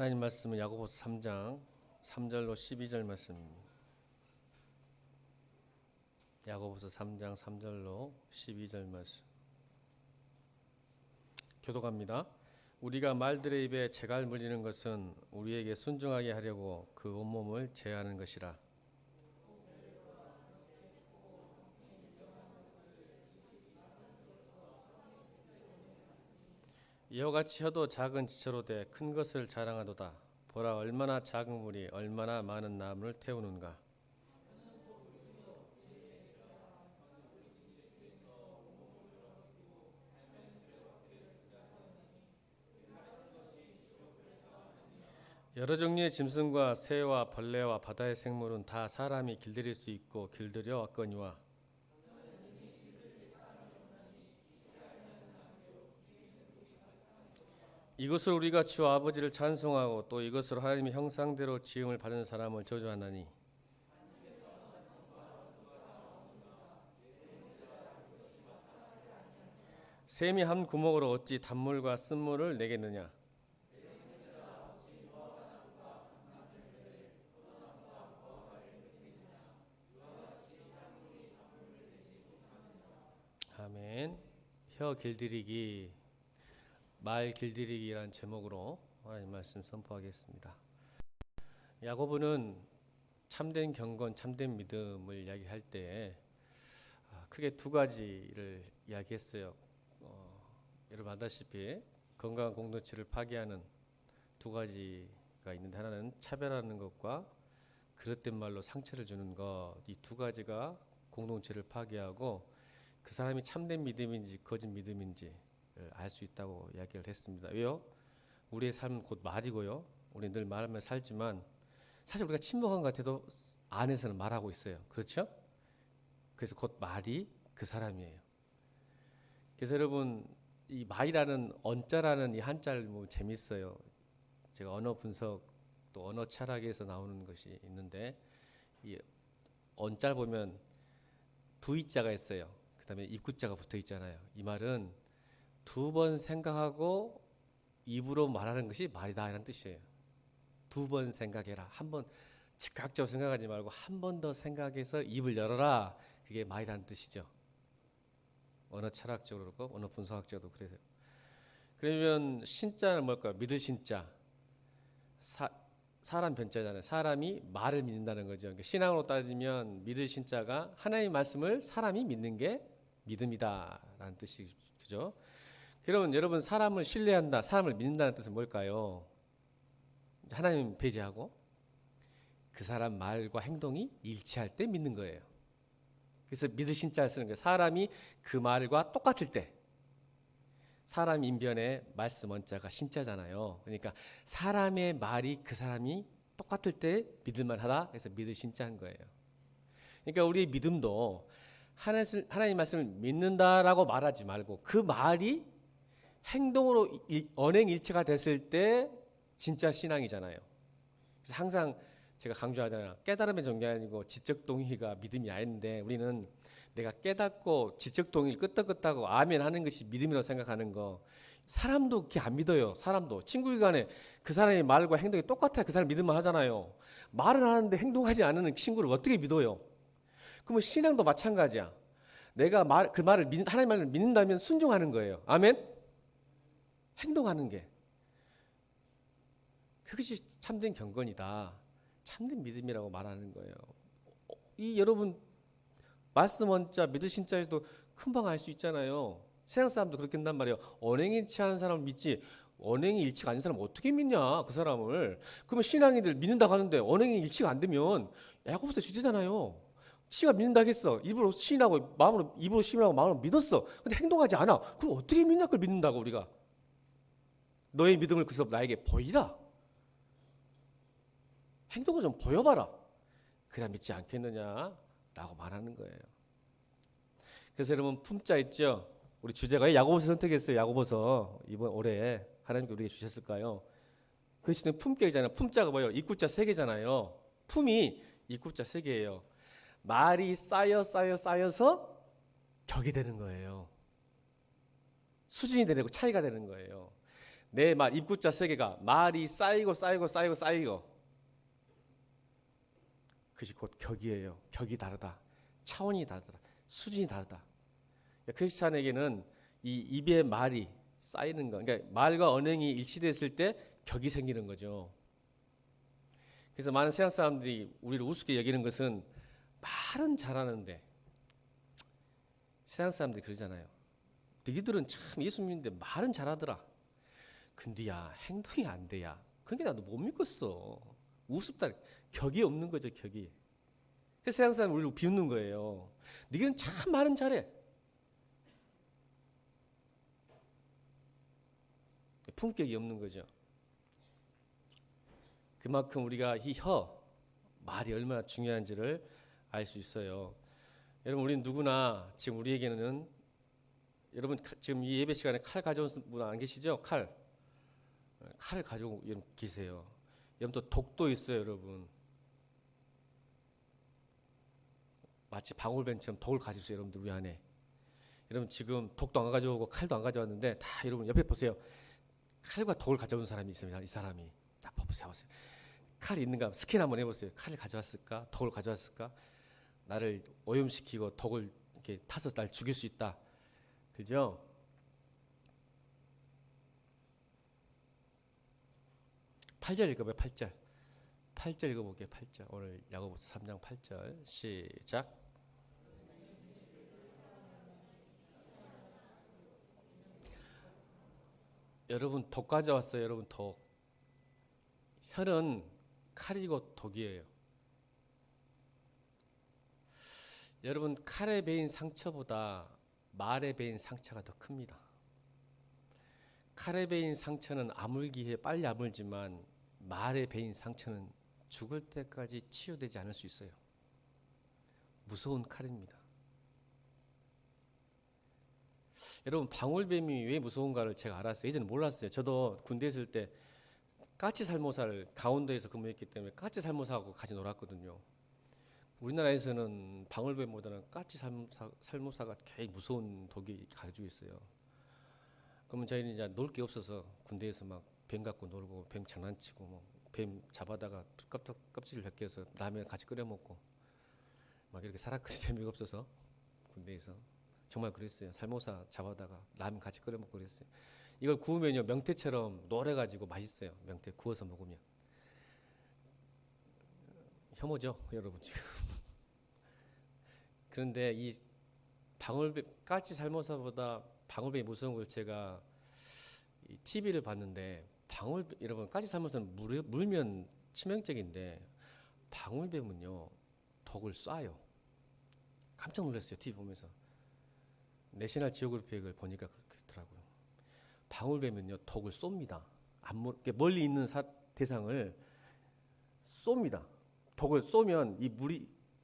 하나님 말씀은 야고보서 3장 3절로 12절 말씀입니다. 야고보서 3장 3절로 12절 말씀. 교독합니다. 우리가 말들의 입에 재갈 물리는 것은 우리에게 순종하게 하려고 그 온몸을 제하는 것이라. 이와 같이 혀도 작은 지체로 돼 큰 것을 자랑하도다. 보라, 얼마나 작은 물이 얼마나 많은 나무를 태우는가. 여러 종류의 짐승과 새와 벌레와 바다의 생물은 다 사람이 길들일 수 있고 길들여 왔거니와 이것을 우리가 주 아버지를 찬송하고 또 이것으로 하나님의 형상대로 지음을 받은 사람을 저주하나니 샘이 한 구멍으로 어찌 단물과 쓴물을 내겠느냐. 아멘. 혀 길들이기, 말 길들이기라는 제목으로 하나님 말씀 선포하겠습니다. 야고보는 참된 경건, 참된 믿음을 이야기할 때 크게 두 가지를 이야기했어요. 여러분 알다시피 건강한 공동체를 파괴하는 두 가지가 있는데, 하나는 차별하는 것과 그릇된 말로 상처를 주는 것, 이 두 가지가 공동체를 파괴하고 그 사람이 참된 믿음인지 거짓 믿음인지 알 수 있다고 이야기를 했습니다. 왜요? 우리의 삶은 곧 말이고요. 우리 늘 말하며 살지만 사실 우리가 침묵한 것 같아도 안에서는 말하고 있어요. 그렇죠? 그래서 곧 말이 그 사람이에요. 그래서 여러분, 이 말이라는 언자라는 이 한자를 보면 재밌어요. 제가 언어 분석 또 언어 철학에서 나오는 것이 있는데, 이 언자를 보면 두 이자가 있어요. 그 다음에 입구자가 붙어 있잖아요. 이 말은 두 번 생각하고 입으로 말하는 것이 말이다 이런 뜻이에요. 두 번 생각해라. 한 번 즉각적으로 생각하지 말고 한 번 더 생각해서 입을 열어라. 그게 말이라는 뜻이죠. 언어 철학적으로 그렇고 언어 분석학적으로도 그래요. 그러면 신자는 뭘까요? 믿을 신자. 사람 변자잖아요. 사람이 말을 믿는다는 거죠. 그러니까 신앙으로 따지면 믿을 신자가 하나님의 말씀을 사람이 믿는 게 믿음이다라는 뜻이죠. 그러면 여러분, 사람을 신뢰한다, 사람을 믿는다는 뜻은 뭘까요? 하나님 배제하고 그 사람 말과 행동이 일치할 때 믿는 거예요. 그래서 믿을 신자를 쓰는 거예요. 사람이 그 말과 똑같을 때. 사람 인변의 말씀 원자가 신자잖아요. 그러니까 사람의 말이 그 사람이 똑같을 때 믿을만하다. 그래서 믿을 신자인 거예요. 그러니까 우리의 믿음도 하나님 말씀을 믿는다라고 말하지 말고 그 말이 행동으로 언행일치가 됐을 때 진짜 신앙이잖아요. 그래서 항상 제가 강조하잖아요. 깨달음의 종이 아니고 지적 동의가 믿음이 아닌데, 우리는 내가 깨닫고 지적 동의를 끄떡끄떡하고 아멘 하는 것이 믿음이라고 생각하는 거. 사람도 그렇게 안 믿어요. 사람도 친구 간에 그 사람의 말과 행동이 똑같아야 그 사람 믿음만 하잖아요. 말을 하는데 행동하지 않는 친구를 어떻게 믿어요? 그러면 신앙도 마찬가지야. 내가 그 말을 하나님 말을 믿는다면 순종하는 거예요. 아멘. 행동하는 게, 그것이 참된 경건이다, 참된 믿음이라고 말하는 거예요. 이 여러분 말씀 원자 믿을 신자에서도 금방 알 수 있잖아요. 세상 사람도 그렇게 한단 말이에요. 언행이 일치하는 사람을 믿지 언행이 일치가 아닌 사람을 어떻게 믿냐, 그 사람을. 그러면 신앙인들 믿는다고 하는데 언행이 일치가 안 되면 야고보서 주제잖아요. 지가 믿는다고 했어. 입으로 시인하고 마음으로, 입으로 시인하고 마음으로 믿었어. 근데 행동하지 않아. 그럼 어떻게 믿냐, 그걸 믿는다고. 우리가 너의 믿음을 그래서 나에게 보이라. 행동을 좀 보여봐라. 그래야 믿지 않겠느냐라고 말하는 거예요. 그래서 여러분, 품자 있죠. 우리 주제가 야고보서 선택했어요. 야고보서 이번 올해 하나님께 우리에게 주셨을까요? 그것이 품격이잖아요. 품자가 뭐예요? 입구자 3개잖아요. 품이 입구자 3개예요. 말이 쌓여서 격이 되는 거예요. 수준이 되고 차이가 되는 거예요. 내 말, 입구자 세계가 말이 쌓이고 쌓이고 쌓이고 쌓이고, 그것이 곧 격이에요. 격이 다르다. 차원이 다르다. 수준이 다르다. 크리스찬에게는 이 입의 말이 쌓이는 거, 그러니까 말과 언행이 일치됐을 때 격이 생기는 거죠. 그래서 많은 세상 사람들이 우리를 우습게 여기는 것은 말은 잘하는데, 세상 사람들이 그러잖아요. 너희들은 참 예수 믿는데 말은 잘하더라. 근데 야, 행동이 안 돼야. 그러니까 나도 못 믿겠어. 우습다. 격이 없는 거죠, 격이. 그래서 세상 사람이 우리를 비웃는 거예요. 너희는 참 말은 잘해. 품격이 없는 거죠. 그만큼 우리가 이 말이 얼마나 중요한지를 알 수 있어요. 여러분, 우리는 누구나 지금 우리에게는, 여러분 지금 이 예배 시간에 칼 가져온 분 안 계시죠? 칼을 가지고 계세요. 여러분 또 독도 있어요, 여러분. 마치 방울뱀처럼 독을 가지고 있어요, 여러분들 우리 안에. 여러분 지금 독도 안 가져오고 칼도 안 가져왔는데 다 여러분 옆에 보세요. 칼과 독을 가져온 사람이 있습니다. 이 사람이 다 보세요. 칼이 있는가 스캔 한번 해보세요. 칼을 가져왔을까? 독을 가져왔을까? 나를 오염시키고 독을 이렇게 타서 날 죽일 수 있다. 그죠? 팔 절 읽어봐요. 8절. 8절 읽어볼게요. 8절. 오늘 야고보서 3장 8절 시작. 여러분 독 가져왔어요. 여러분 독. 혈은 칼이고 독이에요. 여러분 칼에 베인 상처보다 말에 베인 상처가 더 큽니다. 칼에 베인 상처는 아물기에 빨리 아물지만 말에 베인 상처는 죽을 때까지 치유되지 않을 수 있어요. 무서운 칼입니다. 여러분 방울뱀이 왜 무서운가를 제가 알았어요. 예전에 몰랐어요. 저도 군대 있을 때 까치살모사를 강원도에서 근무했기 때문에 까치살모사하고 같이 놀았거든요. 우리나라에서는 방울뱀보다는 까치살모사가 굉장히 무서운 독이 가지고 있어요. 그러면 저희는 이제 놀 게 없어서 군대에서 막 뱀 갖고 놀고 뱀 장난치고 뭐 뱀 잡아다가 껍질을 벗겨서 라면 같이 끓여 먹고 막 이렇게 살았거든요. 재미가 없어서 군대에서 정말 그랬어요. 살모사 잡아다가 라면 같이 끓여 먹고 그랬어요. 이걸 구우면요 명태처럼 노래가지고 맛있어요. 명태 구워서 먹으면. 혐오죠, 여러분 지금. 그런데 이 방울뱀 까치 살모사보다 방울뱀이 무서운 걸 제가 이 TV를 봤는데 여러분 까치 살모사는 물면 치명적인데 방울뱀은요 독을 쏴요. 깜짝 놀랐어요. TV 보면서. 내셔널 지오그래픽을 보니까 그렇더라고요. 방울뱀은요 독을 쏩니다. 멀리 있는 대상을 쏩니다. 독을 쏘면 이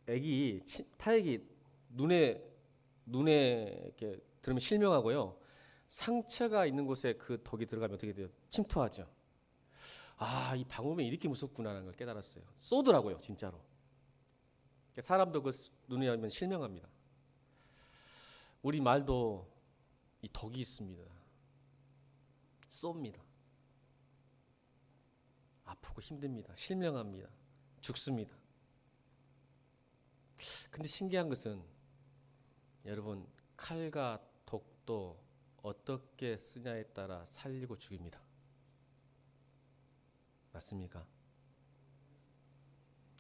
액이 타액이 눈에 이렇게 들으면 실명하고요. 상처가 있는 곳에 그 독이 들어가면 어떻게 돼요? 침투하죠. 이 방울뱀이 이렇게 무섭구나라는 걸 깨달았어요. 쏘더라고요, 진짜로. 사람도 그 눈에 하면 실명합니다. 우리 말도 이 독이 있습니다. 쏩니다. 아프고 힘듭니다. 실명합니다. 죽습니다. 근데 신기한 것은 여러분 칼과 독도 어떻게 쓰냐에 따라 살리고 죽입니다. 맞습니까?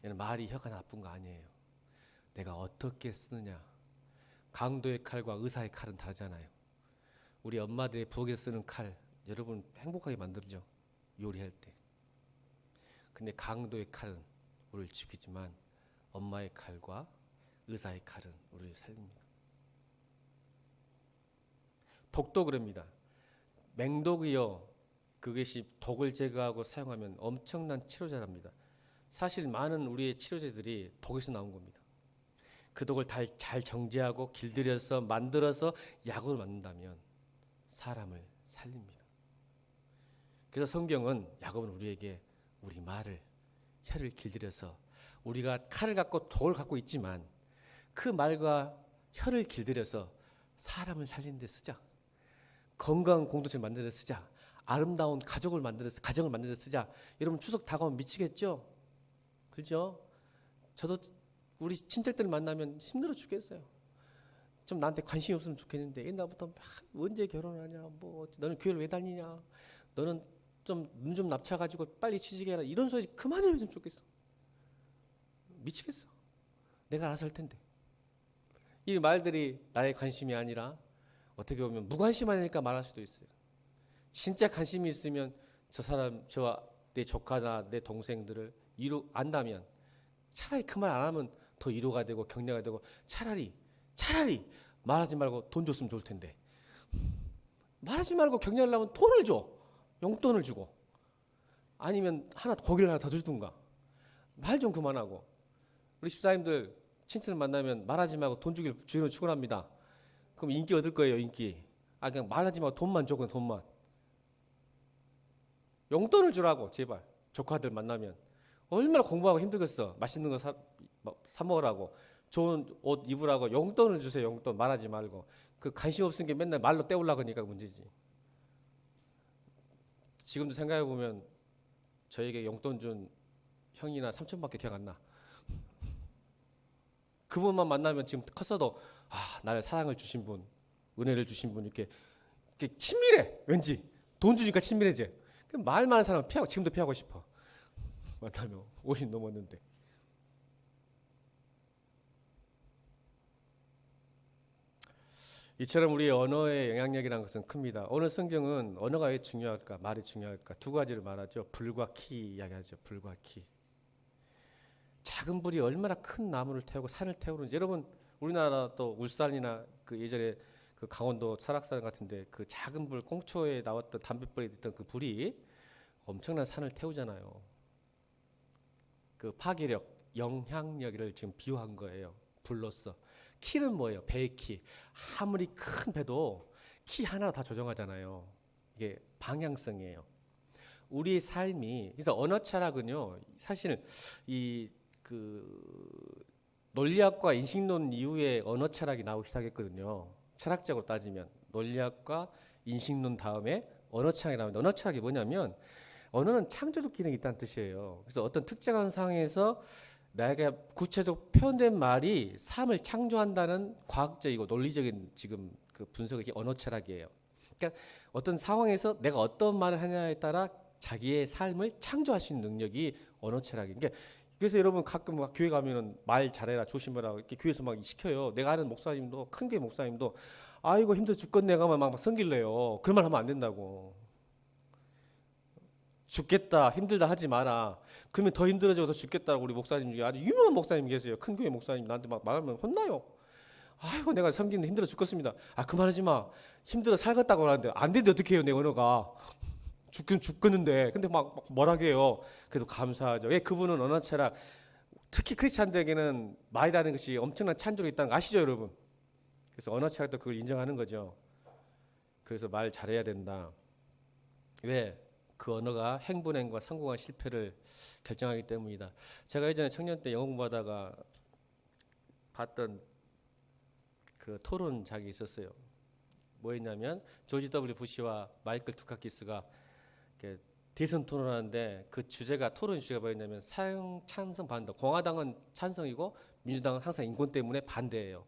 얘는 말이 혀가 나쁜 거 아니에요. 내가 어떻게 쓰느냐. 강도의 칼과 의사의 칼은 다르잖아요. 우리 엄마들의 부엌에 쓰는 칼 여러분 행복하게 만들죠. 요리할 때. 근데 강도의 칼은 우리를 죽이지만 엄마의 칼과 의사의 칼은 우리를 살립니다. 독도 그럽니다. 맹독이요. 그것이 독을 제거하고 사용하면 엄청난 치료제랍니다. 사실 많은 우리의 치료제들이 독에서 나온 겁니다. 그 독을 잘 정제하고 길들여서 만들어서 약을 만든다면 사람을 살립니다. 그래서 성경은 야고보는 우리에게 우리 말을 혀를 길들여서 우리가 칼을 갖고 독을 갖고 있지만 그 말과 혀를 길들여서 사람을 살리는 데 쓰자. 건강한 공동체를 만들어 쓰자. 아름다운 가정을 만들어서 쓰자. 여러분 추석 다가오면 미치겠죠? 그죠? 저도 우리 친척들 만나면 힘들어 죽겠어요. 좀 나한테 관심이 없으면 좋겠는데 옛날부터 막 언제 결혼하냐, 뭐 너는 교회를 왜 다니냐, 너는 좀 눈 좀 납쳐가지고 빨리 취직해라, 이런 소리 그만해 줬으면 좋겠어. 미치겠어. 내가 알아서 할 텐데. 이 말들이 나의 관심이 아니라 어떻게 보면 무관심하니까 말할 수도 있어요. 진짜 관심이 있으면 저 사람, 저와 내 조카나 내 동생들을 안다면 차라리 그 말 안 하면 더 위로가 되고 격려가 되고, 차라리 말하지 말고 돈 줬으면 좋을 텐데, 말하지 말고 격려하려면 돈을 줘. 용돈을 주고, 아니면 고기를 하나 더 주든가. 말 좀 그만하고. 우리 집사님들 친척을 만나면 말하지 말고 돈 주기를 축원합니다. 그럼 인기 얻을 거예요, 인기. 그냥 말하지 말고 돈만 줘. 그냥 돈만. 용돈을 주라고, 제발. 조카들 만나면 얼마나 공부하고 힘들겠어. 맛있는 거 사 먹으라고, 좋은 옷 입으라고 용돈을 주세요. 용돈. 말하지 말고. 그 관심 없은 게 맨날 말로 때우려고 하니까 문제지. 지금도 생각해 보면 저에게 용돈 준 형이나 삼촌밖에 기억 안 나. 그분만 만나면 지금 컸어도 나를 사랑을 주신 분, 은혜를 주신 분, 이렇게 친밀해. 왠지 돈 주니까 친밀해져. 말 많은 사람은 지금도 피하고 싶어. 만나면 50 넘었는데. 이처럼 우리의 언어의 영향력이라는 것은 큽니다. 오늘 성경은 언어가 왜 중요할까, 말이 중요할까, 두 가지를 말하죠. 불과 키 이야기하죠. 불과 키. 작은 불이 얼마나 큰 나무를 태우고 산을 태우는지. 여러분, 우리나라 또 울산이나 그 예전에 그 강원도 설악산 같은데 그 작은 불, 꽁초에 나왔던 담뱃불이 있던 그 불이 엄청난 산을 태우잖아요. 그 파괴력, 영향력을 지금 비유한 거예요. 불로서. 키는 뭐예요? 배의 키. 아무리 큰 배도 키 하나 다 조정하잖아요. 이게 방향성이에요. 우리의 삶이, 그래서 언어 철학은요, 사실 논리학과 인식론 이후에 언어 철학이 나오기 시작했거든요. 철학적으로 따지면 논리학과 인식론 다음에 언어 철학이 나오는데, 언어 철학이 뭐냐면 언어는 창조적 기능이 있다는 뜻이에요. 그래서 어떤 특정한 상황에서 내가 구체적 표현된 말이 삶을 창조한다는 과학적이고 논리적인 지금 그 분석이 언어 철학이에요. 그러니까 어떤 상황에서 내가 어떤 말을 하냐에 따라 자기의 삶을 창조할 수 있는 능력이 언어 철학이에요. 그러니까 그래서 여러분 가끔 막 교회 가면은 말 잘해라, 조심해라, 이렇게 교회에서 막 시켜요. 내가 아는 목사님도, 큰 교회 목사님도 아이고 힘들어 죽겠네 가면 막 성길래요. 그런 말 하면 안 된다고. 죽겠다, 힘들다 하지 마라. 그러면 더 힘들어져서 죽겠다고. 우리 목사님 중에 아주 유명한 목사님 계세요. 큰 교회 목사님. 나한테 막 말하면 혼나요. 아이고 내가 섬기는데 힘들어 죽겠습니다. 그만하지 마. 힘들어 살겠다고 하는데 안 되는데 어떻게 해요, 내 언어가. 죽겠는데. 근데 막 뭐라게 해요. 그래도 감사하죠. 예, 그분은 언어 철학, 특히 크리스찬들에게는 말이라는 것이 엄청난 찬조가 있다는 거 아시죠, 여러분? 그래서 언어 철학도 그걸 인정하는 거죠. 그래서 말 잘해야 된다. 왜? 그 언어가 행분행과 성공과 실패를 결정하기 때문이다. 제가 예전에 청년 때 영어 공부하다가 봤던 그 토론작이 있었어요. 뭐였냐면 조지 W 부시와 마이클 두카키스가 대선 토론하는데 그 토론 주제가 뭐였냐면 사형 찬성 반대. 공화당은 찬성이고 민주당은 항상 인권 때문에 반대예요.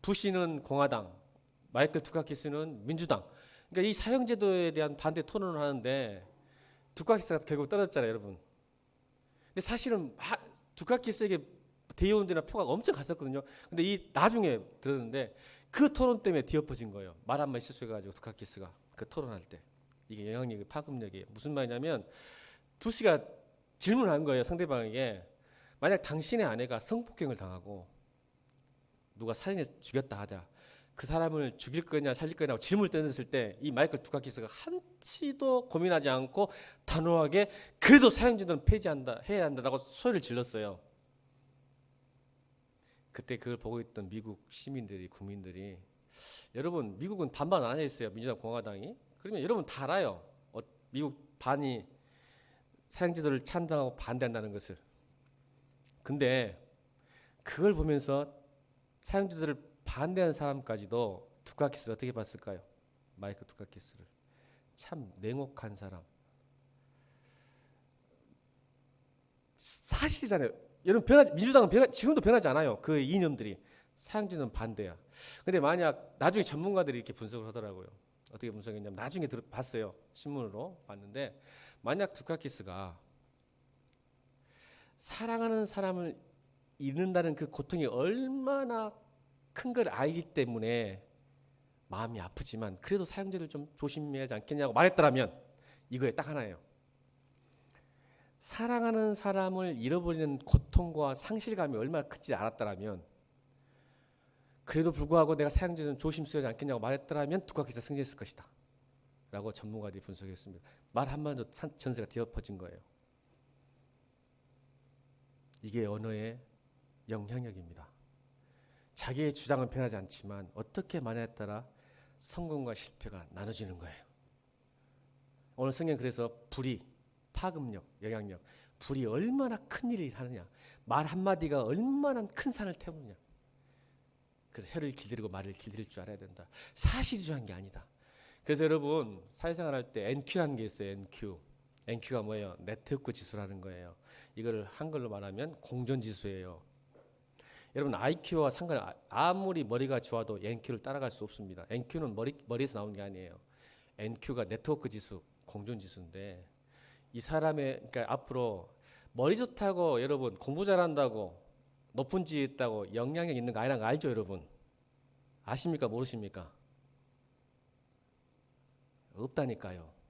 부시는 공화당, 마이클 두카키스는 민주당. 그러니까 이 사형제도에 대한 반대 토론을 하는데 두카키스가 결국 떨어졌잖아요, 여러분. 근데 사실은 두카키스에게 대의원들이나 표가 엄청 갔었거든요. 근데 이 나중에 들었는데 그 토론 때문에 뒤엎어진 거예요. 말 한마디 실수해가지고 두카키스가 그 토론할 때. 이게 영향력이, 파급력이에요. 무슨 말이냐면 부시가 질문한 거예요, 상대방에게. 만약 당신의 아내가 성폭행을 당하고 누가 살인해서 죽였다 하자. 그 사람을 죽일 거냐 살릴 거냐고 질문을 던졌을 때 이 마이클 두카키스가 한치도 고민하지 않고 단호하게 그래도 사형제도는 해야 한다라고 소리를 질렀어요. 그때 그걸 보고 있던 미국 시민들이, 국민들이, 여러분 미국은 반반 나뉘어 있어요. 민주당, 공화당이. 그러면 여러분 다 알아요. 미국 반이 사형제도를 찬성하고 반대한다는 것을. 근데 그걸 보면서 사형제도를 반대하는 사람까지도 두카키스를 어떻게 봤을까요? 마이클 두카키스를 참 냉혹한 사람. 사실이잖아요. 여러분 민주당은 지금도 변하지 않아요. 그 이념들이. 사형제는 반대야. 근데 만약 나중에 전문가들이 이렇게 분석을 하더라고요. 어떻게 분석했냐면 나중에 봤어요. 신문으로 봤는데 만약 두카키스가 사랑하는 사람을 잃는다는 그 고통이 얼마나 큰 걸 알기 때문에 마음이 아프지만 그래도 사형제를 좀 조심해야 하지 않겠냐고 말했더라면 이거에 딱 하나예요. 사랑하는 사람을 잃어버리는 고통과 상실감이 얼마나 큰지 알았더라면 그래도 불구하고 내가 사형제는 조심스러워하지 않겠냐고 말했더라면 두카키스가 승리했을 것이다 라고 전문가들이 분석했습니다. 말 한마디도 전세가 뒤엎어진 거예요. 이게 언어의 영향력입니다. 자기의 주장은 변하지 않지만 어떻게 말하냐에 따라 성공과 실패가 나눠지는 거예요. 오늘 성경 그래서 불이 파급력, 영향력, 불이 얼마나 큰 일을 하느냐, 말 한마디가 얼마나 큰 산을 태우느냐. 그래서 혀를 길들이고 말을 길들일 줄 알아야 된다. 사실이 중요한 게 아니다. 그래서 여러분 사회생활 할 때 NQ라는 게 있어요. NQ가 뭐예요? 네트워크 지수라는 거예요. 이걸 한글로 말하면 공존지수예요. 여러분 IQ와 아무리 머리가 좋아도 NQ를 따라갈 수 없습니다. NQ는 머리에서 나오는 게 아니에요. NQ가 네트워크 지수, 공존지수인데 이 사람의 그러니까 앞으로 머리 좋다고 여러분 공부 잘한다고 높은 지에 있다고 영향력 있는 거 아니라는 거 알죠, 여러분? 아십니까, 모르십니까? 없다니까요.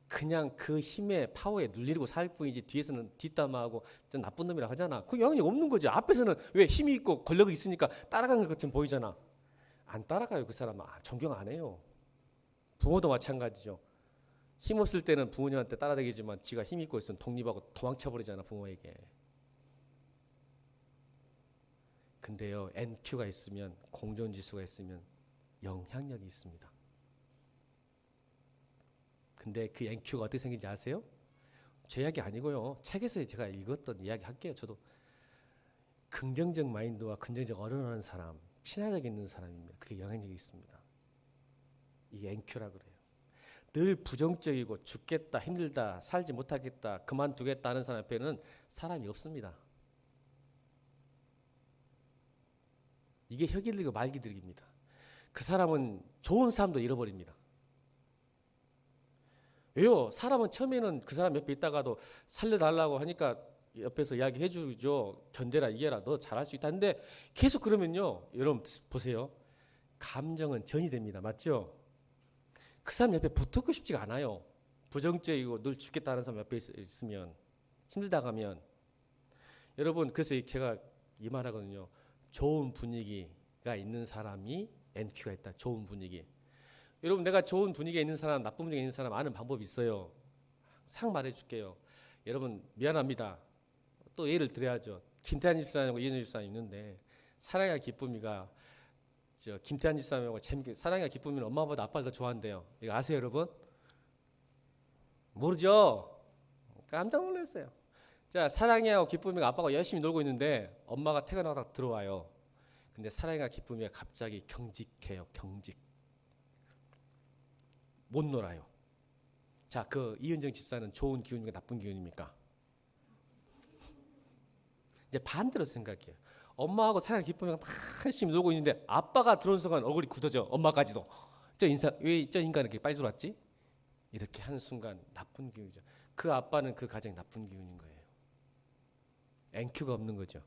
그냥 그 힘에 파워에 눌리고 살 뿐이지 뒤에서는 뒷담화하고 좀 나쁜 놈이라 하잖아. 그 영향이 없는 거지. 앞에서는 왜 힘이 있고 권력이 있으니까 따라가는 것처럼 보이잖아. 안 따라가요. 그 사람은 존경 안 해요. 부모도 마찬가지죠. 힘 없을 때는 부모님한테 따라다니지만 지가 힘 있고 있으면 독립하고 도망쳐버리잖아, 부모에게. 근데요, NQ가 있으면, 공존지수가 있으면 영향력이 있습니다. 근데 그 NQ가 어떻게 생긴지 아세요? 제 이야기 아니고요. 책에서 제가 읽었던 이야기 할게요. 저도 긍정적 마인드와 긍정적 어른하는 사람, 친화력 있는 사람입니다. 그게 영향력이 있습니다. 이게 NQ라 그래요. 늘 부정적이고 죽겠다, 힘들다, 살지 못하겠다, 그만두겠다 하는 사람 앞에는 사람이 없습니다. 이게 혀 길들이고 말 길들기입니다. 그 사람은 좋은 사람도 잃어버립니다. 왜요? 사람은 처음에는 그 사람 옆에 있다가도 살려달라고 하니까 옆에서 이야기해 주죠. 견뎌라, 이겨라, 너 잘할 수 있다. 근데 계속 그러면요, 여러분 보세요. 감정은 전이 됩니다. 맞죠? 그 사람 옆에 붙고 싶지가 않아요. 부정적이고 늘 죽겠다는 사람 옆에 있으면, 힘들다 가면. 여러분, 그래서 제가 이 말 하거든요. 좋은 분위기가 있는 사람이 NQ가 있다. 좋은 분위기. 여러분, 내가 좋은 분위기에 있는 사람, 나쁜 분위기에 있는 사람 아는 방법이 있어요. 상 말해줄게요. 여러분, 미안합니다. 또 예를 들어야죠. 김태한 집사님하고 이현주 집사님 있는데 사랑과 기쁨이가 김태한 집사님하고 재밌게 사랑과 기쁨이는 엄마보다 아빠를 더 좋아한대요. 이거 아세요, 여러분? 모르죠? 깜짝 놀랐어요. 자, 사랑이하고 기쁨이가 아빠가 열심히 놀고 있는데 엄마가 퇴근하다 들어와요. 근데 사랑이가 기쁨이가 갑자기 경직해요. 경직. 못 놀아요. 자, 그 이은정 집사는 좋은 기운입니까, 나쁜 기운입니까? 이제 반대로 생각해요. 엄마하고 사랑 기쁨이가 막 열심히 놀고 있는데 아빠가 들어온 순간 얼굴이 굳어져. 엄마까지도. 왜 저 인간은 이렇게 빨리 들어왔지? 이렇게 하는 순간 나쁜 기운이죠. 그 아빠는 그 가정이 나쁜 기운인 거예요. NQ가 없는 거죠.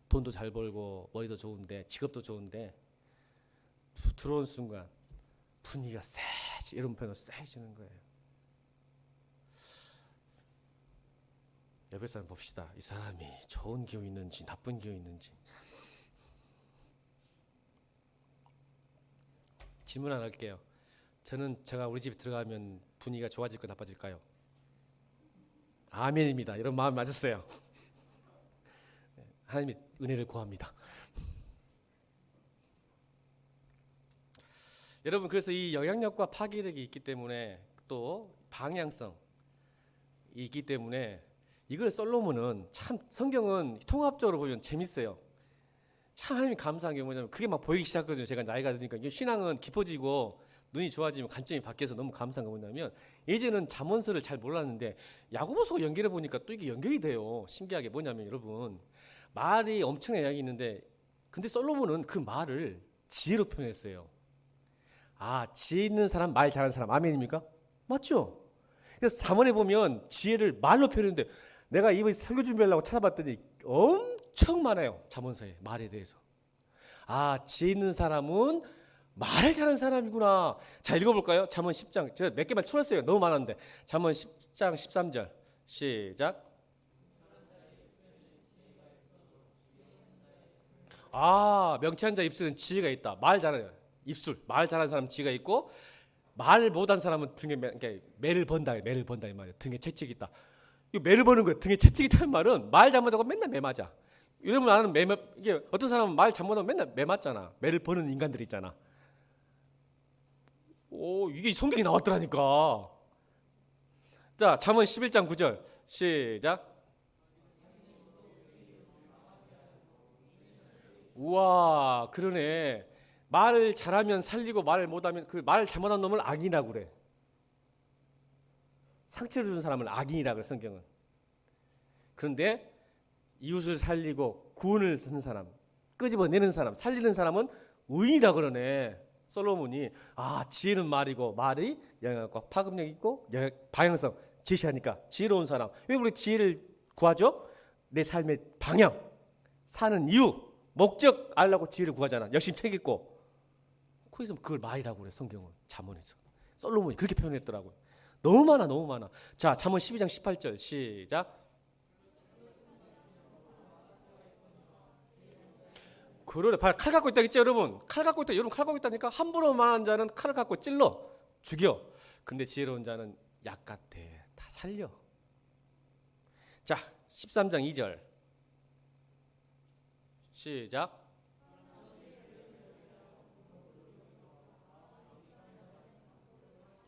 돈도 잘 벌고 머리도 좋은데 직업도 좋은데 들어온 순간 분위기가 이런 편으로 쎄해지는 거예요. 옆에 사람 봅시다. 이 사람이 좋은 기운이 있는지 나쁜 기운이 있는지. 질문 안 할게요. 제가 우리 집에 들어가면 분위기가 좋아질까요, 나빠질까요? 아멘입니다. 이런 마음 맞았어요. 하나님이 은혜를 구합니다. 여러분, 그래서 이 영향력과 파괴력이 있기 때문에 또 방향성이 있기 때문에 이걸 솔로몬은 참 성경은 통합적으로 보면 재밌어요. 참 하나님이 감사한 게 뭐냐면 그게 막 보이기 시작하거든요. 제가 나이가 드니까 신앙은 깊어지고 눈이 좋아지면 관점이 바뀌어서 너무 감사한 거 뭐냐면 예전에는 잠언서를 잘 몰랐는데 야고보서 연결해 보니까 또 이게 연결이 돼요. 신기하게 뭐냐면 여러분 말이 엄청난 양이 있는데 근데 솔로몬은 그 말을 지혜로 표현했어요. 아, 지혜 있는 사람, 말 잘하는 사람, 아멘입니까? 맞죠? 그래서 잠언에 보면 지혜를 말로 표현했는데 내가 이번 설교 준비하려고 찾아봤더니 엄청 많아요. 잠언서에 말에 대해서. 아, 지혜 있는 사람은 말을 잘하는 사람이구나. 자, 읽어볼까요? 잠언 10장. 제가 몇 개만 추렸어요. 너무 많았는데. 잠언 10장 13절. 시작. 아, 명치한 자 입술은 지혜가 있다. 말 잘하는 입술. 말 잘하는 사람 지혜가 있고 말 못한 사람은 등에 그러니까 매를 번다. 매를 번다 이 말이에요. 등에 채찍이 있다. 이 매를 버는 거예요. 등에 채찍이 있다는 말은 말 잘못하고 맨날 매 맞아. 이러면 나는 이게 어떤 사람은 말 잘못하면 맨날 매 맞잖아. 매를 버는 인간들 있잖아. 오, 이게 성경에 나왔더라니까. 자, 잠언 11장 9절. 시작. 우와, 그러네. 말을 잘하면 살리고 말을 못하면 그 말 잘못한 놈을 악인이라고 그래. 상처를 주는 사람을 악인이라고 그래 성경은. 그런데 이웃을 살리고 구원을 쓰는 사람, 끄집어내는 사람, 살리는 사람은 의인이라고 그러네. 솔로몬이 아, 지혜는 말이고 말이 영향과 파급력 있고 방향성 제시하니까 지혜로운 사람. 왜 우리 지혜를 구하죠? 내 삶의 방향, 사는 이유, 목적 알라고 지혜를 구하잖아. 열심히 책 읽고. 거기서 그걸 말이라고 그래 성경은. 잠언에서 솔로몬이 그렇게 표현했더라고요. 너무 많아 너무 많아. 자, 잠언 12장 18절 시작. 그러네. 칼 갖고 있다 했죠 여러분. 칼 갖고 있다. 여러분 칼 갖고 있다니까. 함부로 말하는 자는 칼을 갖고 찔러 죽여. 근데 지혜로운 자는 약 같아. 다 살려. 자, 13장 2절 시작.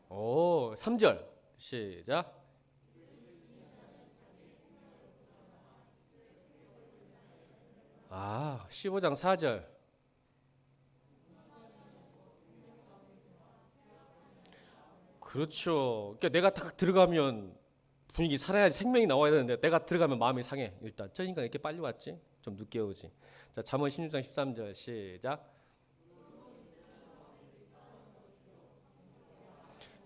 오, 3절 시작. 아, 15장 4절. 그렇죠. 그러니까 내가 딱 들어가면 분위기 살아야지 생명이 나와야 되는데 내가 들어가면 마음이 상해. 일단 저 인간 이렇게 빨리 왔지? 좀 늦게 오지. 자, 잠언 16장 13절 시작.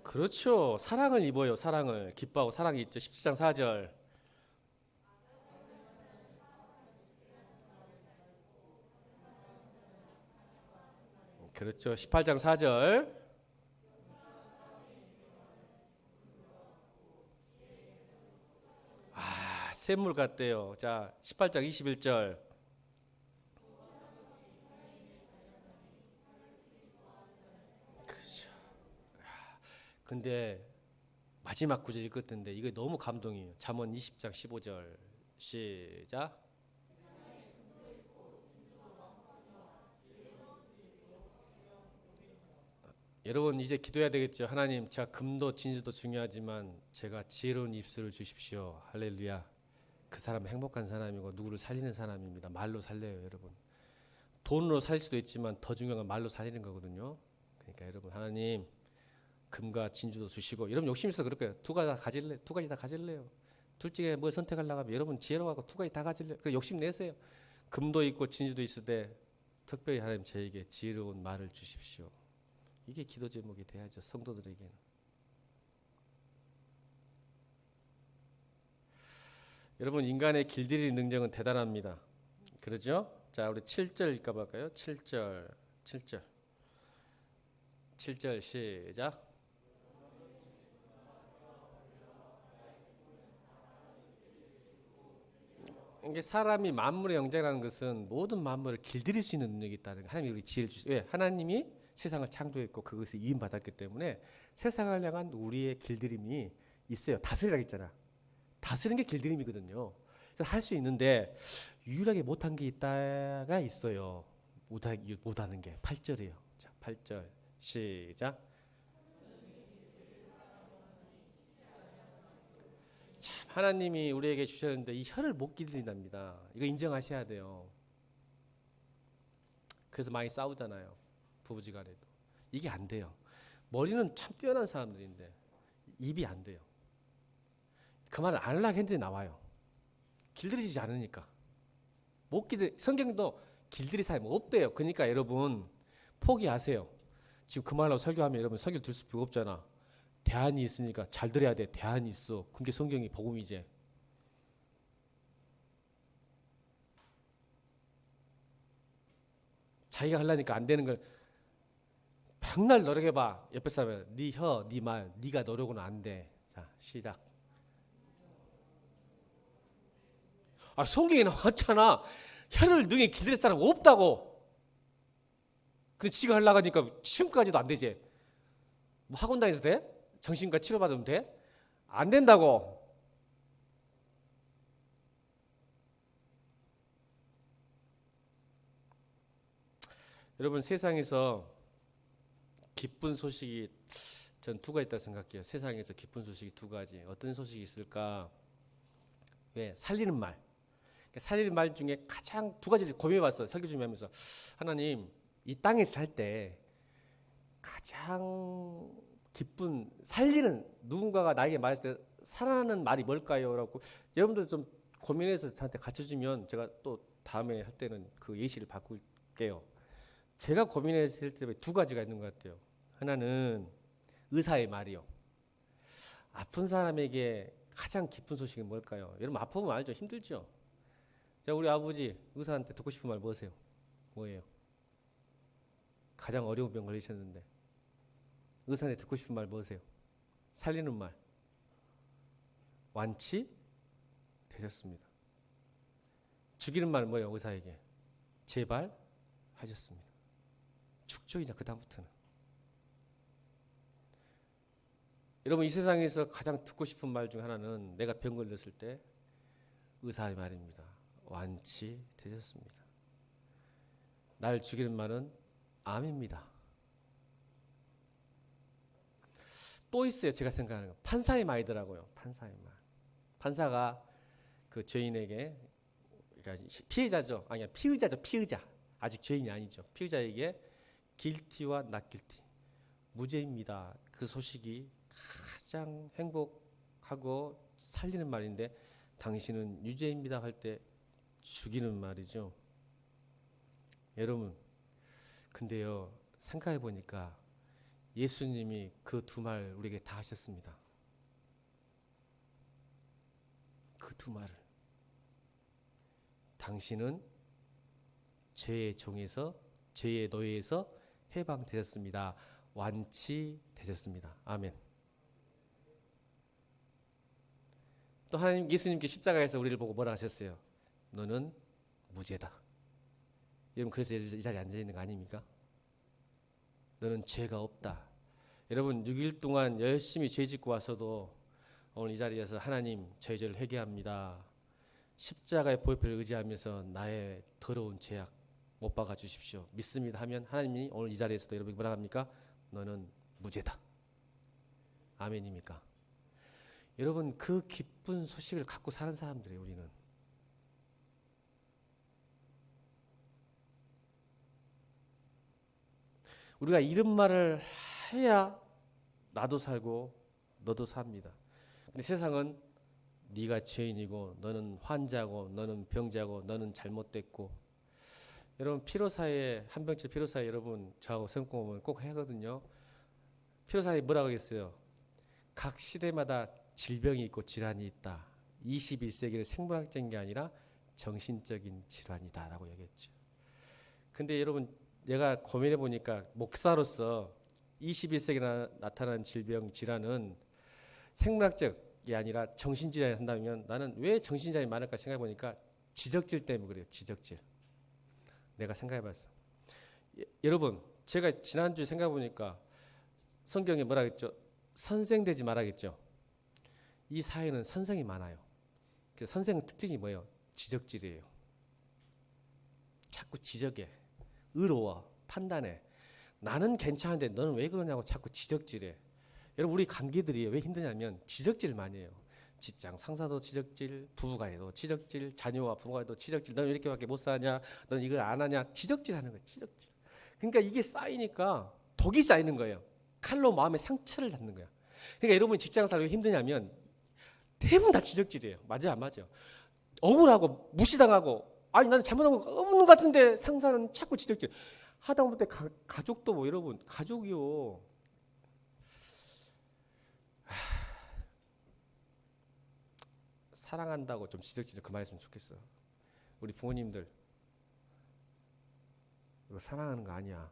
그렇죠. 사랑을 입어요. 사랑을 기뻐하고 사랑이 있죠. 17장 4절. 그렇죠. 18장 4절. 아, 샘물 같대요. 자, 18장 21절. 그렇죠. 근데 마지막 구절 읽었던데 이게 너무 감동이에요. 잠언 20장 15절 시작. 여러분 이제 기도해야 되겠죠. 하나님, 제가 금도 진주도 중요하지만 제가 지혜로운 입술을 주십시오. 할렐루야. 그 사람은 행복한 사람이고 누구를 살리는 사람입니다. 말로 살려요, 여러분. 돈으로 살릴 수도 있지만 더 중요한 건 말로 살리는 거거든요. 그러니까 여러분, 하나님 금과 진주도 주시고. 여러분 욕심 있어 그럴 거예요. 두 가지 다 가질래? 두 가지 다 가질래요? 둘 중에 뭘 선택하려고 하면 여러분 지혜로워하고 두 가지 다 가질래요? 그 욕심 내세요. 금도 있고 진주도 있을 때 특별히 하나님 저에게 지혜로운 말을 주십시오. 이게 기도 제목이 돼야죠. 성도들에게는. 여러분 인간의 길들이는 능력은 대단합니다. 그러죠? 자, 우리 7절 읽어볼까요? 7절 시작. 이게 사람이 만물의 영장이라는 것은 모든 만물을 길들일 수 있는 능력이 있다는 거. 하나님이 우리 지혜를 주시. 왜? 하나님이 세상을 창조했고 그것을 이임받았기 때문에 세상을 향한 우리의 길들임이 있어요. 다스리라 했잖아. 다스리는 게 길들임이거든요. 그래서 할 수 있는데 유일하게 못한 게 있다가 있어요. 못하는 게 8절이에요. 자, 8절 시작. 참 하나님이 우리에게 주셨는데 이 혀를 못 길들인답니다. 이거 인정하셔야 돼요. 그래서 많이 싸우잖아요. 부부지간에도. 이게 안 돼요. 머리는 참 뛰어난 사람들인데 입이 안 돼요. 그 말을 안 하려고 했는데 나와요. 길들이지 않으니까. 못 길들, 성경도 길들이 사람이 없대요. 그러니까 여러분 포기하세요. 지금 그 말로 설교하면 여러분 설교 들을 수가 없잖아. 대안이 있으니까 잘 들어야 돼. 대안이 있어. 그게 성경이 복음이지. 자기가 하려니까 안 되는 걸 백날 노력해봐. 옆에 사람은 네 혀, 네 말, 네가 노력은 안 돼. 자, 시작. 성경에 나왔잖아. 혀를 능히 기댈 사람 없다고. 근데 지가 하려고 하니까 시험까지도 안 되지. 뭐 학원 다녀서 돼? 정신과 치료받으면 돼? 안 된다고. 여러분 세상에서 기쁜 소식이 전 두 가지 있다고 생각해요. 세상에서 기쁜 소식이 두 가지. 어떤 소식이 있을까? 왜? 살리는 말. 살리는 말 중에 가장 두 가지를 고민해봤어요. 설교 준비하면서. 하나님, 이 땅에 살 때 가장 기쁜 살리는 누군가가 나에게 말했을 때 살아나는 말이 뭘까요? 라고 여러분들 좀 고민해서 저한테 가르쳐주면 제가 또 다음에 할 때는 그 예시를 바꿀게요. 제가 고민했을 때 두 가지가 있는 것 같아요. 하나는 의사의 말이요. 아픈 사람에게 가장 기쁜 소식이 뭘까요? 여러분 아프면 알죠? 힘들죠? 자, 우리 아버지 의사한테 듣고 싶은 말 뭐세요? 뭐예요? 가장 어려운 병 걸리셨는데 의사한테 듣고 싶은 말 뭐세요? 살리는 말. 완치 되셨습니다. 죽이는 말 뭐예요? 의사에게 제발 하셨습니다. 죽죠 이제 그 다음부터는. 여러분 이 세상에서 가장 듣고 싶은 말 중 하나는 내가 병 걸렸을 때 의사의 말입니다. 완치 되셨습니다. 날 죽이는 말은 암입니다. 또 있어요. 제가 생각하는 거. 판사의 말이더라고요. 판사의 말. 판사가 그 죄인에게, 그러니까 피해자죠. 아니야, 피의자죠. 피의자. 아직 죄인이 아니죠. 피의자에게 guilty와 not guilty. 무죄입니다. 그 소식이 가장 행복하고 살리는 말인데 당신은 유죄입니다 할 때 죽이는 말이죠. 여러분, 근데요, 생각해 보니까 예수님이 그 두 말 우리에게 다 하셨습니다. 그 두 말을. 당신은 죄의 종에서, 죄의 노예에서 해방되셨습니다. 완치되셨습니다. 아멘. 또 하나님 예수님께 십자가에서 우리를 보고 뭐라 하셨어요? 너는 무죄다. 여러분 그래서 이 자리에 앉아 있는 거 아닙니까? 너는 죄가 없다. 여러분 6일 동안 열심히 죄 짓고 와서도 오늘 이 자리에서 하나님 저의 죄를 회개합니다. 십자가의 보혈을 의지하면서 나의 더러운 죄악 못 박아 주십시오. 믿습니다 하면 하나님이 오늘 이 자리에서도 여러분이 뭐라 합니까? 너는 무죄다. 아멘입니까? 여러분 그 기쁜 소식을 갖고 사는 사람들이에요. 우리는. 우리가 이런 말을 해야 나도 살고 너도 삽니다. 근데 세상은 네가 죄인이고 너는 환자고 너는 병자고 너는 잘못됐고. 여러분 피로사에 한병치 피로사에 여러분 저하고 성공하면 꼭 하거든요. 피로사에 뭐라고 하겠어요? 각 시대마다 질병이 있고 질환이 있다. 21세기는 생물학적인 게 아니라 정신적인 질환이다라고 얘기했죠. 근데 여러분 내가 고민해 보니까 목사로서 21세기에 나타난 질병, 질환은 생물학적이 아니라 정신질환이 한다면 나는 왜 정신질환이 많을까 생각해 보니까 지적질 때문에 그래요. 지적질. 내가 생각해 봤어. 여러분 제가 지난주에 생각해 보니까 성경에 뭐라 했죠? 선생되지 말아겠죠. 이 사회는 선생이 많아요. 그래서 선생의 특징이 뭐예요? 지적질이에요. 자꾸 지적해. 의로워. 판단해. 나는 괜찮은데 너는 왜 그러냐고 자꾸 지적질해. 여러분 우리 관계들이 왜 힘드냐면 지적질 많이 해요. 직장 상사도 지적질, 부부간에도 지적질, 자녀와 부모간에도 지적질. 너는 이렇게밖에 못 사냐? 너는 이걸 안 하냐? 지적질하는 거예요. 지적질. 그러니까 이게 쌓이니까 독이 쌓이는 거예요. 칼로 마음의 상처를 받는 거야. 그러니까 여러분이 직장생활 왜 힘드냐면 대부분 다 지적질이에요. 맞아요, 안 맞아요? 억울하고 무시당하고, 아니 나는 잘못한 거 없는 것 같은데 상사는 자꾸 지적질 하다 보면 가족도 뭐 여러분, 가족이요, 사랑한다고 좀 지적질 그만했으면 좋겠어. 우리 부모님들 이거 사랑하는 거 아니야.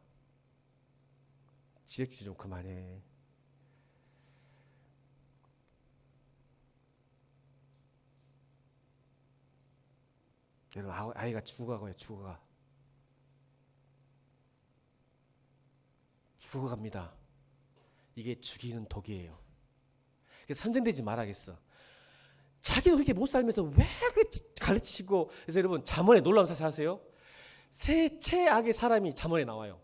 지적질 좀 그만해. 여러분, 아이가 죽어가고요. 죽어갑니다. 이게 죽이는 독이에요. 그래서 선생되지 말아야겠어. 자기도 그렇게 못 살면서 왜 가르치고. 그래서 여러분, 잠언에 놀라운 사실 아세요? 최악의 사람이 잠언에 나와요.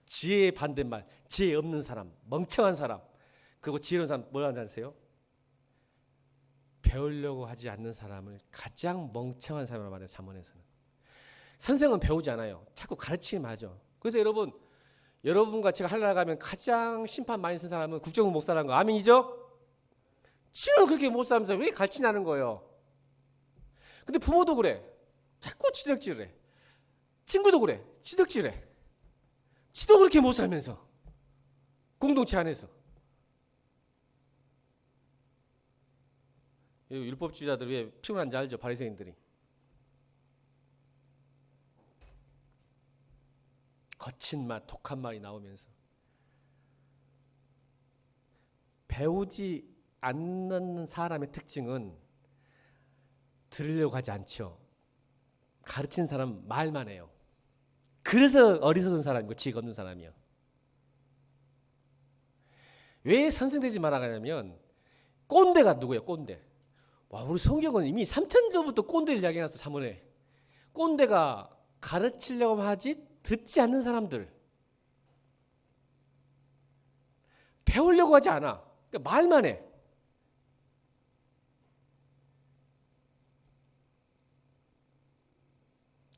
지혜의 반대말, 지혜 없는 사람, 멍청한 사람. 그리고 지혜로운 사람 뭐라는지 아세요? 배우려고 하지 않는 사람을 가장 멍청한 사람이라고 말해요. 잠언에서는. 선생은 배우지 않아요. 자꾸 가르치기만 하죠. 그래서 여러분과 제가 하늘나라 가면 가장 심판 많이 쓴 사람은 국정원 목사라는 거 아멘이죠? 지금 그렇게 못 살면서 왜 가르치냐는 거예요. 근데 부모도 그래. 자꾸 지적질을 해. 친구도 그래. 지적질해. 지도 그렇게 못 살면서. 공동체 안에서. 율법주의자들 왜 피곤한지 알죠? 바리새인들이. 거친 말, 독한 말이 나오면서. 배우지 않는 사람의 특징은 들으려고 하지 않죠. 가르치는 사람은 말만 해요. 그래서 어리석은 사람이고 지혜가 없는 사람이요. 왜 선생되지 말아가냐면 꼰대가 누구예요? 꼰대. 와, 우리 성경은 이미 3000전부터 꼰대를 이야기해놨어. 잠언에. 꼰대가 가르치려고 하지 듣지 않는 사람들. 배우려고 하지 않아. 그러니까 말만 해.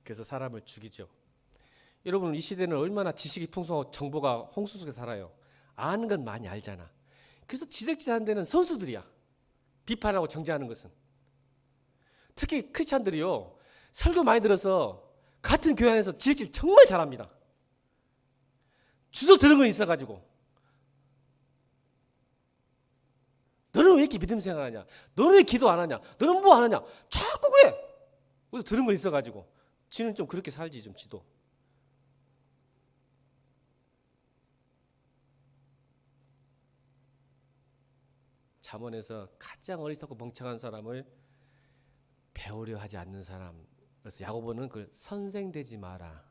그래서 사람을 죽이죠. 여러분, 이 시대는 얼마나 지식이 풍성하고 정보가 홍수 속에 살아요. 아는 건 많이 알잖아. 그래서 지적질하는 데는 선수들이야. 비판하고 정죄하는 것은. 특히 크리스찬들이요, 설교 많이 들어서 같은 교회 안에서 지적질 정말 잘합니다. 주워 들은 거 있어가지고. 너는 왜 이렇게 믿음 생활하냐? 너는 왜 기도 안 하냐? 너는 뭐 안 하냐? 자꾸 그래. 그래서 들은 거 있어가지고. 지는 좀 그렇게 살지, 좀 지도. 잠언에서 가장 어리석고 멍청한 사람을 배우려 하지 않는 사람. 그래서 야고보는 그걸 선생되지 마라.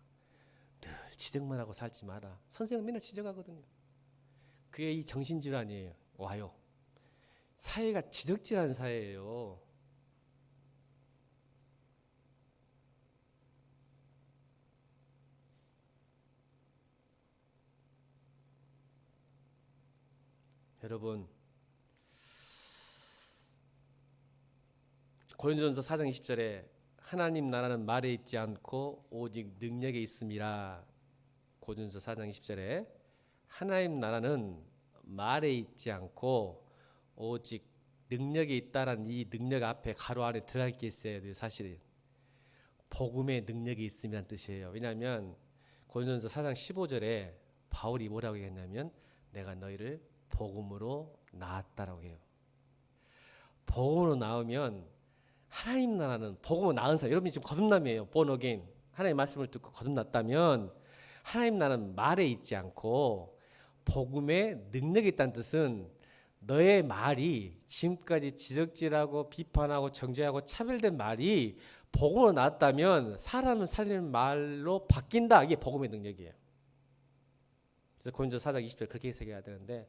늘 지적만 하고 살지 마라. 선생은 맨날 지적하거든요. 그게 이 정신질환이에요. 와요. 사회가 지적질하는 사회예요. 여러분, 고린도전서 4장 20절에 하나님 나라는 말에 있지 않고 오직 능력에 있음이라. 고린도전서 4장 20절에 하나님 나라는 말에 있지 않고 오직 능력에 있다라는 이 능력 앞에 가로 안에 들어갈 게 있어야 돼요. 사실은 복음의 능력이 있음이란 뜻이에요. 왜냐하면 고린도전서 4장 15절에 바울이 뭐라고 했냐면 내가 너희를 복음으로 낳았다라고 해요. 복음으로 낳으면 하나님 나라는 복음으로 낳은 사람, 여러분이 지금 거듭남이에요. born again. 하나님의 말씀을 듣고 거듭났다면 하나님 나라는 말에 있지 않고 복음의 능력이 있다는 뜻은 너의 말이 지금까지 지적질하고 비판하고 정죄하고 차별된 말이 복음으로 나왔다면 사람을 살리는 말로 바뀐다. 이게 복음의 능력이에요. 그래서 고린도서 4장 20절 그렇게 해석해야 되는데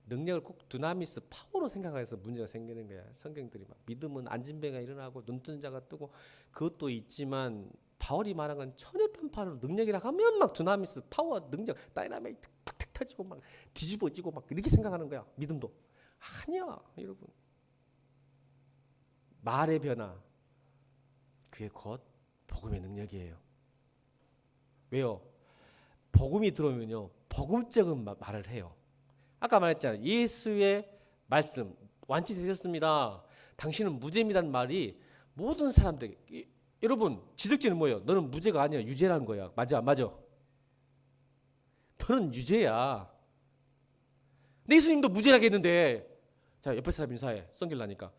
능력을 꼭 두나미스 파워로 생각해서 문제가 생기는 거야. 성경들이 막 믿음은 안진뱅이가 일어나고 눈뜬 자가 뜨고 그것도 있지만 바울이 말한 건 천여탄파로 능력이라 하면 막 두나미스 파워 능력 다이나마이트 탁탁 터지고 막 뒤집어지고 막 이렇게 생각하는 거야. 믿음도 아니야, 여러분. 말의 변화 그게 곧 복음의 능력이에요. 왜요? 복음이 들어오면요 복음적인 말을 해요. 아까 말했잖아요. 예수의 말씀 완치되셨습니다. 당신은 무죄입니다는 말이 모든 사람들, 여러분 지적지는 뭐예요? 너는 무죄가 아니야, 유죄라는 거야. 맞아, 맞아. 너는 유죄야. 근데 예수님도 무죄라고 했는데, 자 옆에 사람 인사해. 썬길라니까.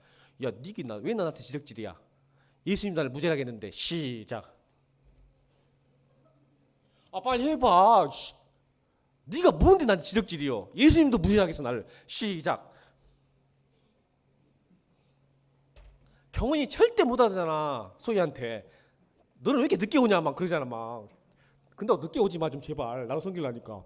야, 왜 나한테 지적질이야? 예수님 나를 무죄라고 했는데. 시작. 아 빨리 해봐. 네가 뭔데 나한테 지적질이요? 예수님도 무죄라고 했어 나를. 시작. 경원이 절대 못 하잖아. 소희한테. 너는 왜 이렇게 늦게 오냐 막 그러잖아 막. 근데 늦게 오지 마 좀 제발. 나도 섬기려니까.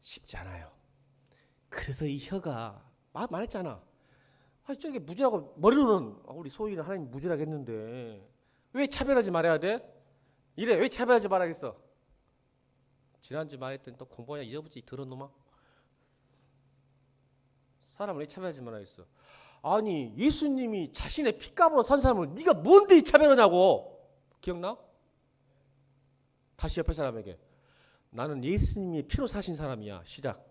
쉽지 않아요. 그래서 이 혀가 말했잖아. 아 저게 무죄라고 머리로는 우리 소희는 하나님 무죄라고 했는데 왜 차별하지 말아야 돼? 이래 왜 차별하지 말아야겠어? 지난주 말했더니 또 공부하냐 잊어버리지 더러운 놈아. 사람을 왜 차별하지 말아야겠어? 아니 예수님이 자신의 피값으로 산 사람을 네가 뭔데 차별하냐고. 기억나? 다시 옆에 사람에게 나는 예수님이 피로 사신 사람이야. 시작.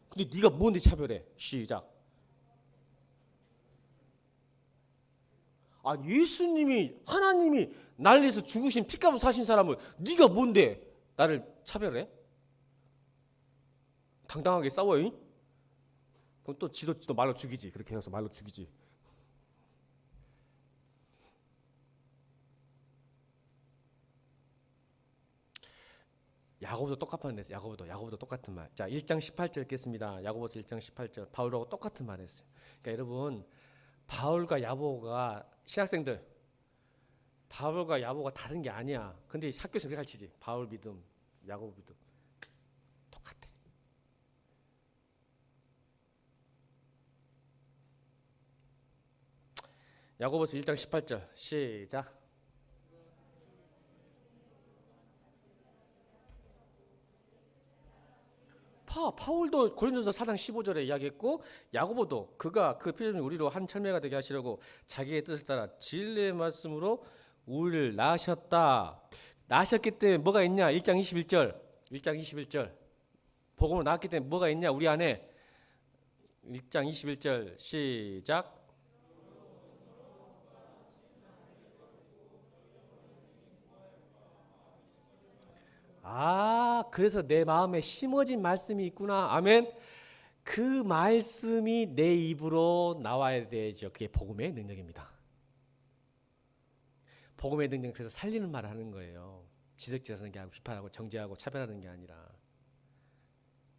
근데 네가 뭔데 차별해. 시작. 아 예수님이 하나님이 나를 위해서 죽으신 피값으로 사신 사람을 네가 뭔데 나를 차별해? 당당하게 싸워요. 그럼 또 지도 말로 죽이지. 그렇게 해서 말로 죽이지. 야고보도 똑같은 말 했어요. 야고보도 똑같은 말. 자, 1장 18절 읽겠습니다. 야고보서 1장 18절. 바울하고 똑같은 말 했어요. 그러니까 여러분, 바울과 야고보가 신학생들 바울과 야고보가 다른 게 아니야. 근데 학교에서 그렇게 가르치지. 바울 믿음, 야고보 믿음 똑같아. 야고보서 1장 18절 시작. 바울도 고린도서 4장 15절에 이야기했고 야고보도 그가 그 필요는 우리로 한 철매가 되게 하시려고 자기의 뜻을 따라 진리의 말씀으로 우리를 낳으셨다. 낳으셨기 때문에 뭐가 있냐? 1장 21절 복음으로 낳았기 때문에 뭐가 있냐? 우리 안에 1장 21절 시작. 그래서 내 마음에 심어진 말씀이 있구나. 아멘. 그 말씀이 내 입으로 나와야 되죠. 그게 복음의 능력입니다. 복음의 능력, 그래서 살리는 말을 하는 거예요. 지적질하는 게 아니고 비판하고 정죄하고 차별하는 게 아니라.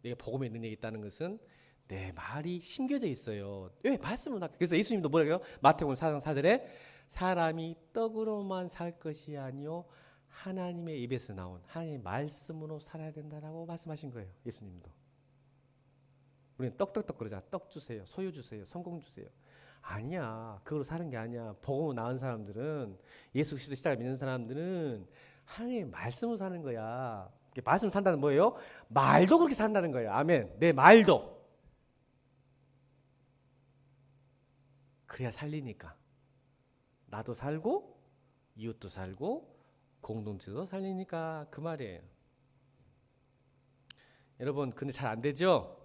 내가 복음의 능력이 있다는 것은 내 말이 심겨져 있어요. 왜? 말씀을 그래서 예수님도 뭐라고요? 마태복음 4장 4절에 사람이 떡으로만 살 것이 아니요 하나님의 입에서 나온 하나님의 말씀으로 살아야 된다라고 말씀하신 거예요. 예수님도. 우리는 떡떡떡 그러잖아. 떡 주세요. 소유 주세요. 성공 주세요. 아니야. 그걸로 사는 게 아니야. 복음을 낳은 사람들은, 예수 그리스도 십자가를 믿는 사람들은 하나님의 말씀으로 사는 거야. 말씀 산다는 뭐예요? 말도 그렇게 산다는 거예요. 아멘. 내 말도. 그래야 살리니까. 나도 살고 이웃도 살고 공동체도 살리니까 그 말이에요. 여러분 근데 잘 안 되죠?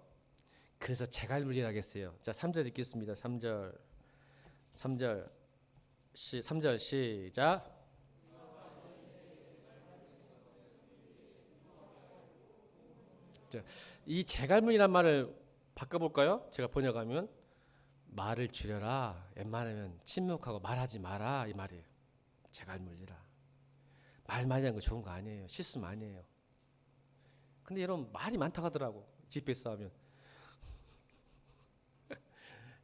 그래서 재갈물질 하겠어요. 자 3절 읽겠습니다. 3절 시작. 자, 이 재갈물이란 말을 바꿔볼까요? 제가 번역하면 말을 줄여라. 웬만하면 침묵하고 말하지 마라 이 말이에요. 재갈물이라. 말 많이 하는 거 좋은 거 아니에요. 실수 많이 해요. 근데 여러분 말이 많다고 하더라고. 집에서 하면.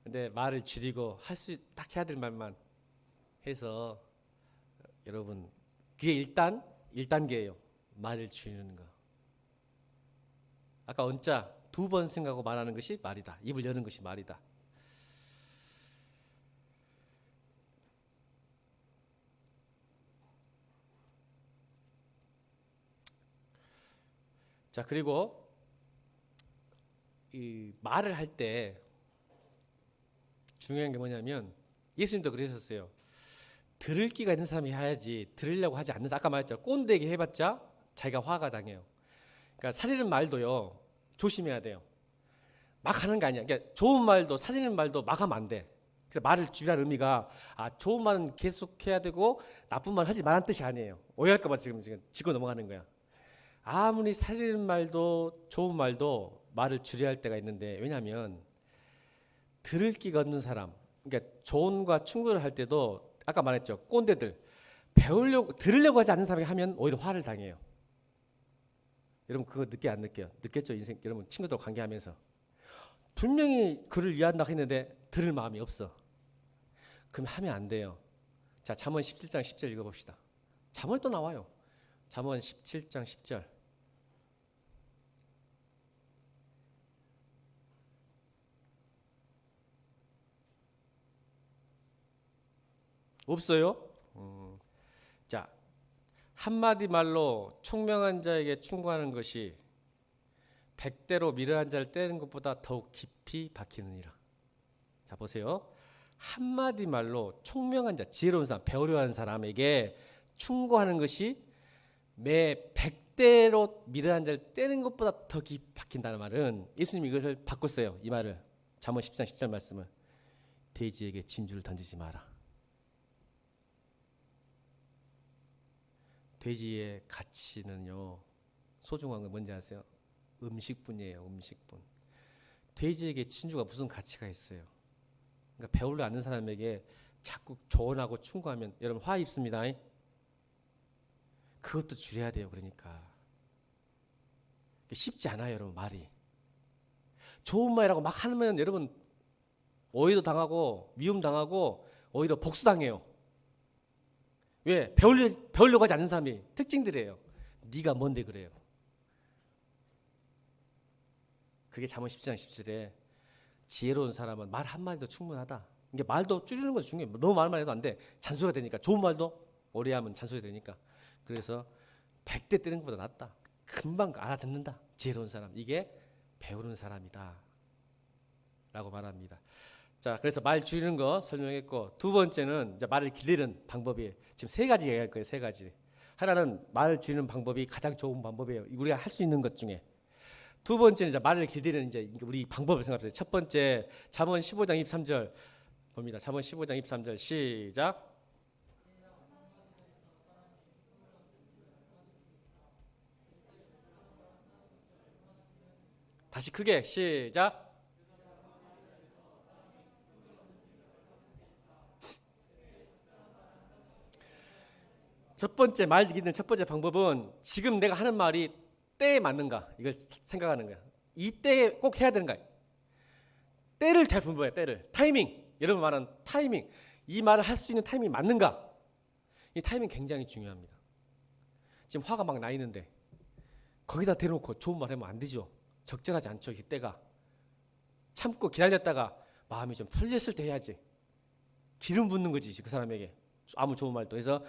근데 말을 줄이고 할 수 딱 해야 될 말만 해서 여러분 그게 1단계예요. 말을 줄이는 거. 아까 언자 2번 생각하고 말하는 것이 말이다. 입을 여는 것이 말이다. 자 그리고 이 말을 할 때 중요한 게 뭐냐면 예수님도 그러셨어요. 들을 끼가 있는 사람이 해야지, 들으려고 하지 않는 사람, 아까 말했죠. 꼰대에게 해봤자 자기가 화가 당해요. 그러니까 살리는 말도요, 조심해야 돼요. 막 하는 게 아니야. 그러니까 좋은 말도, 살리는 말도 막 하면 안 돼. 그래서 말을 줄이라는 의미가, 좋은 말은 계속 해야 되고 나쁜 말 하지 말라는 뜻이 아니에요. 오해할까 봐 지금 짚고 넘어가는 거야. 아무리 살리는 말도 좋은 말도 말을 줄여야 할 때가 있는데, 왜냐하면 들을 끼가 없는 사람, 그러니까 조언과 충고를 할 때도 아까 말했죠. 꼰대들, 들으려고 하지 않는 사람이 하면 오히려 화를 당해요. 여러분 그거 느껴 안 느껴요? 느꼈죠? 인생 여러분 친구들 관계하면서 분명히 그를 위한다고 했는데 들을 마음이 없어. 그럼 하면 안 돼요. 자, 잠언 17장 10절 읽어봅시다. 잠언이 또 나와요. 잠언 17장 10절. 없어요? 자, 한마디 말로 총명한 자에게 충고하는 것이 100대로 미련한 자를 때리는 것보다 더욱 깊이 박히느니라. 자, 보세요. 한마디 말로 총명한 자, 지혜로운 사람, 배우려 하는 사람에게 충고하는 것이 매 100대로 미련한 자를 때리는 것보다 더 깊이 박힌다는 말은, 예수님이 이것을 바꿨어요. 이 말을, 잠언 10장 10절 말씀을, 돼지에게 진주를 던지지 마라. 돼지의 가치는요, 소중한 건 뭔지 아세요? 음식뿐이에요. 음식뿐. 돼지에게 진주가 무슨 가치가 있어요? 그러니까 배우려 아는 사람에게 자꾸 조언하고 충고하면 여러분 화 입습니다. 그것도 줄여야 돼요. 그러니까 쉽지 않아요. 여러분 말이 좋은 말이라고 막 하면 여러분 오해도 당하고 미움 당하고 오히려 복수당해요. 왜? 배우려고 하지 않는 사람이 특징들이에요. 네가 뭔데 그래요. 그게 잠언 10장 10절에 지혜로운 사람은 말 한마디도 충분하다. 이게 말도 줄이는 것도 중요해요. 너무 말만 해도 안 돼. 잔소리가 되니까. 좋은 말도 오래 하면 잔소리 되니까. 그래서 100대 때리는 것보다 낫다. 금방 알아듣는다. 지혜로운 사람. 이게 배우는 사람이다. 라고 말합니다. 자, 그래서 말 줄이는 거 설명했고, 두 번째는 이제 말을 기르는 방법이에요. 지금 세 가지 얘기할 거예요. 세 가지. 하나는 말을 줄이는 방법이 가장 좋은 방법이에요. 우리가 할 수 있는 것 중에. 두 번째는 이제 말을 기르는 이제 우리 방법을 생각해보세요. 첫 번째, 잠언 15장 23절 봅니다. 잠언 15장 23절 시작. 다시 크게 시작. 첫 번째 말 기르는 첫 번째 방법은 지금 내가 하는 말이 때에 맞는가 이걸 생각하는 거야. 이 때에 꼭 해야 되는가. 때를 잘 분별해. 때를. 타이밍. 여러분 말하는 타이밍. 이 말을 할 수 있는 타이밍이 맞는가. 이 타이밍 굉장히 중요합니다. 지금 화가 막 나 있는데 거기다 대놓고 좋은 말 하면 안 되죠. 적절하지 않죠. 이 때가. 참고 기다렸다가 마음이 좀 풀렸을 때 해야지. 기름 붓는 거지 그 사람에게. 아무 좋은 말도. 그래서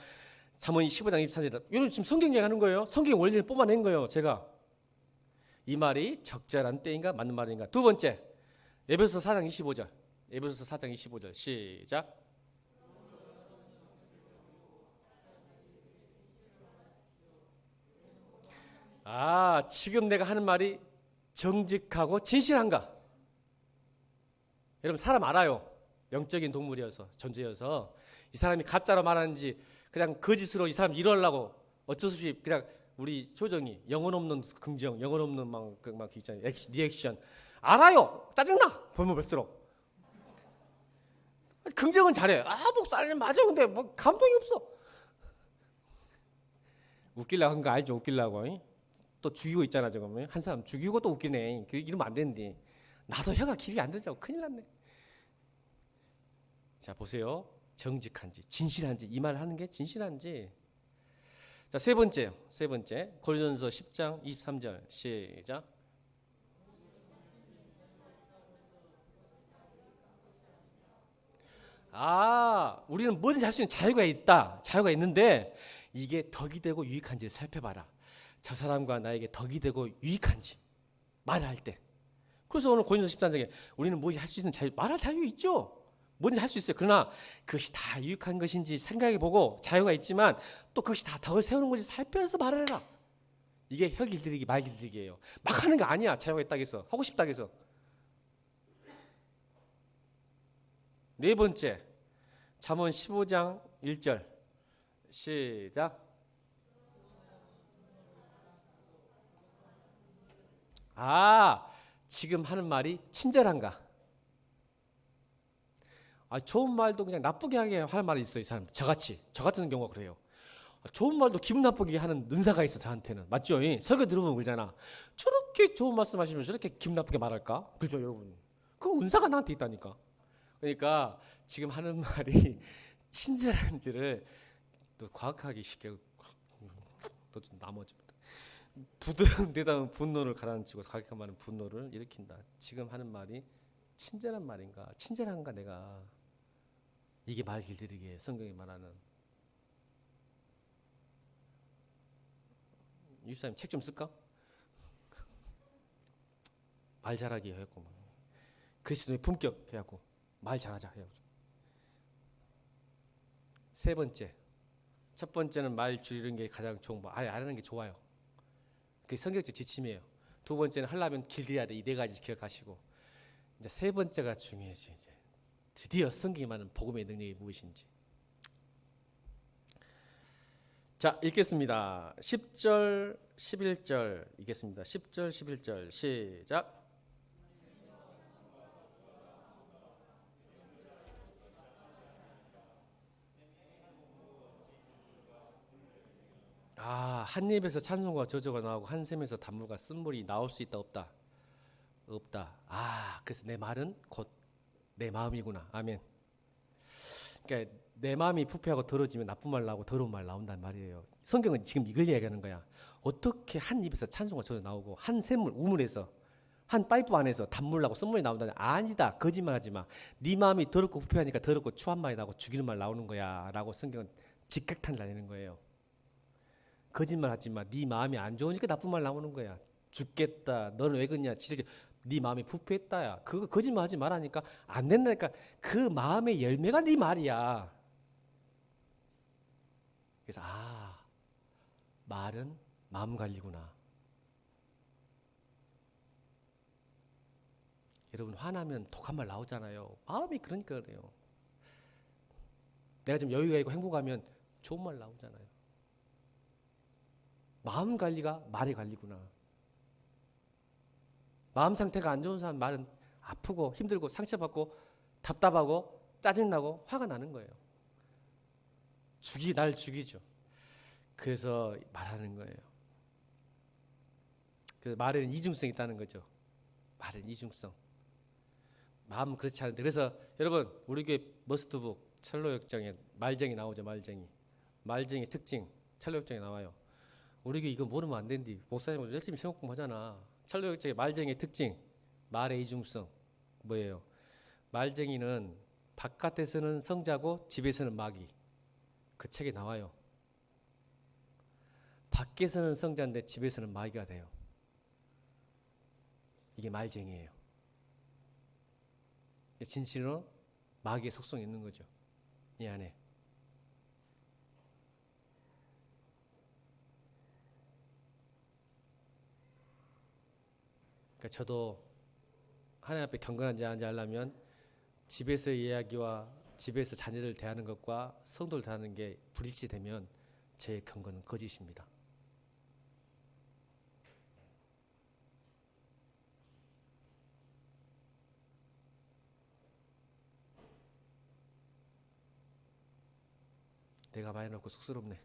잠언 15장 24절. 이건 지금 성경 얘기하는 거예요. 성경 원리를 뽑아낸 거예요. 제가. 이 말이 적절한 때인가 맞는 말인가. 두 번째, 에베소서 4장 25절. 에베소서 4장 25절 시작. 지금 내가 하는 말이 정직하고 진실한가? 여러분 사람 알아요. 영적인 동물이어서 존재여서 이 사람이 가짜로 말하는지 그냥 거짓으로 이 사람 이러려고 어쩔 수 없이 그냥 우리 효정이 영혼 없는 긍정, 영혼 없는 막 있잖아요. 리액션 알아요. 짜증나. 보면 볼수록 긍정은 잘해. 목사님 맞아. 근데 뭐 감동이 없어. 웃기려고 한 거 알죠? 웃기려고. 또 죽이고 있잖아 지금. 한 사람 죽이고 또 웃기네. 이러면 안 되는데. 나도 혀가 길이 안 되자고 큰일 났네. 자 보세요. 정직한지 진실한지 이 말을 하는 게 진실한지. 자, 세 번째 고린도전서 10장 23절 시작. 우리는 뭐든지 할 수 있는 자유가 있다. 자유가 있는데 이게 덕이 되고 유익한지를 살펴봐라. 저 사람과 나에게 덕이 되고 유익한지 말을 할 때. 그래서 오늘 고린도서 13장에 우리는 뭐 할 수 있는 자유, 말할 자유 있죠. 뭐든지 할 수 있어요. 그러나 그것이 다 유익한 것인지 생각해보고 자유가 있지만 또 그것이 다 덕을 세우는 것인지 살펴서 말해라. 이게 혀 길들이기 말 길들이기예요. 막 하는 거 아니야. 자유가 있다고 해서 하고 싶다고 해서. 네 번째, 잠언 15장 1절 시작. 지금 하는 말이 친절한가? 좋은 말도 그냥 나쁘게 하게 하는 말이 있어요. 이 사람 저 같은 경우가 그래요. 좋은 말도 기분 나쁘게 하는 능사가 있어. 저한테는 맞죠? 설교 들어보면 그러잖아. 저렇게 좋은 말씀하시면 저렇게 기분 나쁘게 말할까? 그렇죠, 여러분. 그 은사가 나한테 있다니까. 그러니까 지금 하는 말이 친절한지를 또 과학하기 쉽게 또 나머지 부드러운 분노를 가라앉히고 과격한 말은 분노를 일으킨다. 지금 하는 말이 친절한 말인가? 친절한가 내가? 이게 말 길들이기에 성경이 말하는. 유사님 책 좀 쓸까? 말 잘하기 해갖고 그리스도의 품격 해갖고 말 잘하자 해갖고. 세 번째, 첫 번째는 말 줄이는 게 가장 좋은 거. 안 하는 게 좋아요. 그게 성경적 지침이에요. 두 번째는 하려면 길들여야 돼. 이 네 가지 기억하시고. 이제 세 번째가 중요해져. 이제 드디어 성경이 말하는 복음의 능력이 무엇인지. 자, 읽겠습니다. 10절, 11절 읽겠습니다. 10절, 11절 시작. 한 입에서 찬송과 저주가 나오고 한 샘에서 단물과 쓴물이 나올 수 있다 없다? 없다. 그래서 내 말은 곧 내 마음이구나. 아멘. 그러니까 내 마음이 부패하고 더러워지면 나쁜 말 나오고 더러운 말 나온단 말이에요. 성경은 지금 이걸 이야기하는 거야. 어떻게 한 입에서 찬송과 저주 나오고 한 샘물 우물에서 한 파이프 안에서 단물 나고 쓴물이 나온다니. 아니다. 거짓말하지 마. 네 마음이 더럽고 부패하니까 더럽고 추한 말이 나고 죽이는 말 나오는 거야라고 성경은 직격탄을 날리는 거예요. 거짓말하지 마. 네 마음이 안 좋으니까 나쁜 말 나오는 거야. 죽겠다. 너는 왜 그러냐. 네 마음이 부패했다야. 그거 거짓말하지 말라니까 안 된다니까. 그 마음의 열매가 네 말이야. 그래서 말은 마음 관리구나. 여러분 화나면 독한 말 나오잖아요. 마음이 그러니까 그래요. 내가 좀 여유가 있고 행복하면 좋은 말 나오잖아요. 마음 관리가 말의 관리구나. 마음 상태가 안 좋은 사람 말은 아프고 힘들고 상처받고 답답하고 짜증나고 화가 나는 거예요. 날 죽이죠. 그래서 말하는 거예요. 그래서 말에는 이중성이 있다는 거죠. 말은 이중성. 마음은 그렇지 않은데. 그래서 여러분 우리 교회 머스트북 철로역정에 말쟁이 나오죠. 말쟁이 특징 철로역정에 나와요. 우리 교회 이거 모르면 안 된디. 목사님 열심히 성경 공부하잖아. 철로역정의 말쟁이의 특징, 말의 이중성 뭐예요? 말쟁이는 바깥에서는 성자고 집에서는 마귀. 그 책에 나와요. 밖에서는 성자인데 집에서는 마귀가 돼요. 이게 말쟁이에요. 진실은 마귀의 속성이 있는 거죠. 이 안에. 그러니까 저도 하나님 앞에 경건한지 아닌지 알려면 집에서의 이야기와 집에서 자녀들 대하는 것과 성도를 대하는 게 불일치되면 제 경건은 거짓입니다. 내가 많이 놓고 쑥스럽네.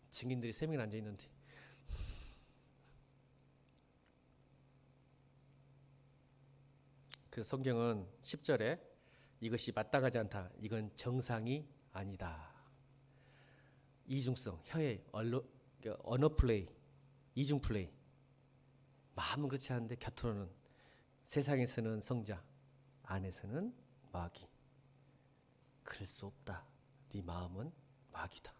증인들이 3명이나 앉아있는데. 그래서 성경은 10절에 이것이 마땅하지 않다. 이건 정상이 아니다. 이중성, 혀의 언어 플레이, 이중 플레이. 마음은 그렇지 않은데 겉으로는 세상에서는 성자, 안에서는 마귀. 그럴 수 없다. 네 마음은 마귀다.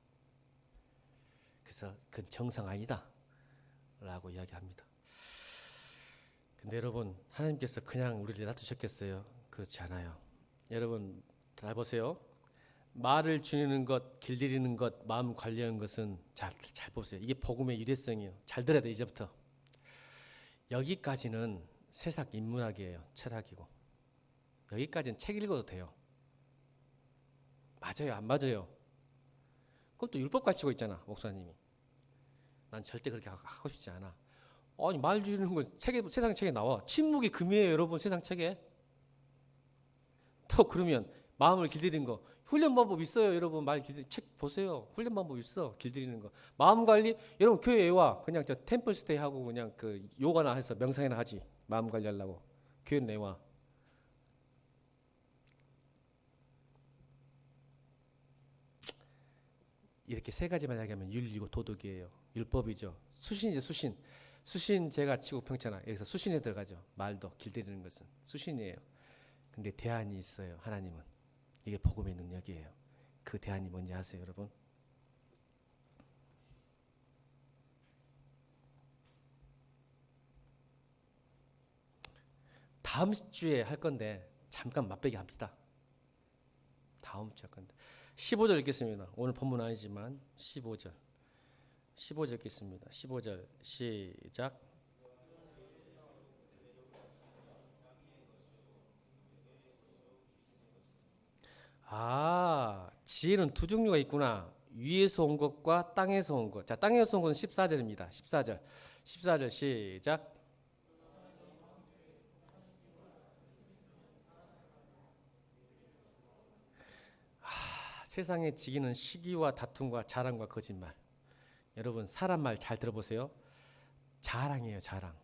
그래서 그건 정상 아니다 라고 이야기합니다. 근데 여러분 하나님께서 그냥 우리를 놔두셨겠어요? 그렇지 않아요. 여러분 잘 보세요. 말을 줄이는 것, 길들이는 것, 마음 관리하는 것은 잘 보세요. 이게 복음의 일회성이에요. 잘 들어야 돼. 이제부터. 여기까지는 세상 인문학이에요. 철학이고. 여기까지는 책 읽어도 돼요. 맞아요, 안 맞아요? 그것도 율법 가르치고 있잖아, 목사님이. 난 절대 그렇게 하고 싶지 않아. 아니, 말 줄이는 건 세상 책에 나와. 침묵이 금이에요, 여러분. 세상 책에. 또 그러면 마음을 길들이는 거 훈련 방법 있어요, 여러분. 책 보세요. 훈련 방법 있어. 길들이는 거. 마음 관리 여러분 교회에 와. 그냥 저 템플 스테이 하고 그냥 그 요가나 해서 명상이나 하지. 마음 관리하려고. 교회 내와. 이렇게 세 가지만 이야기하면 윤리고 도덕이에요. 율법이죠. 수신이죠, 수신. 수신 제가 치고 평천하. 여기서 수신에 들어가죠. 말도 길들이는 것은 수신이에요. 근데 대안이 있어요. 하나님은. 이게 복음의 능력이에요. 그 대안이 뭔지 아세요, 여러분? 다음 주에 할 건데 잠깐 맛보기 합시다. 다음 주에 할 건데 15절 읽겠습니다. 오늘 본문 아니지만 15절 읽겠습니다. 15절 시작. 지혜는 두 종류가 있구나. 위에서 온 것과 땅에서 온 것. 자, 땅에서 온 것은 14절입니다. 14절 시작. 세상의 지기는 시기와 다툼과 자랑과 거짓말. 여러분, 사람 말 잘 들어보세요. 자랑이에요, 자랑.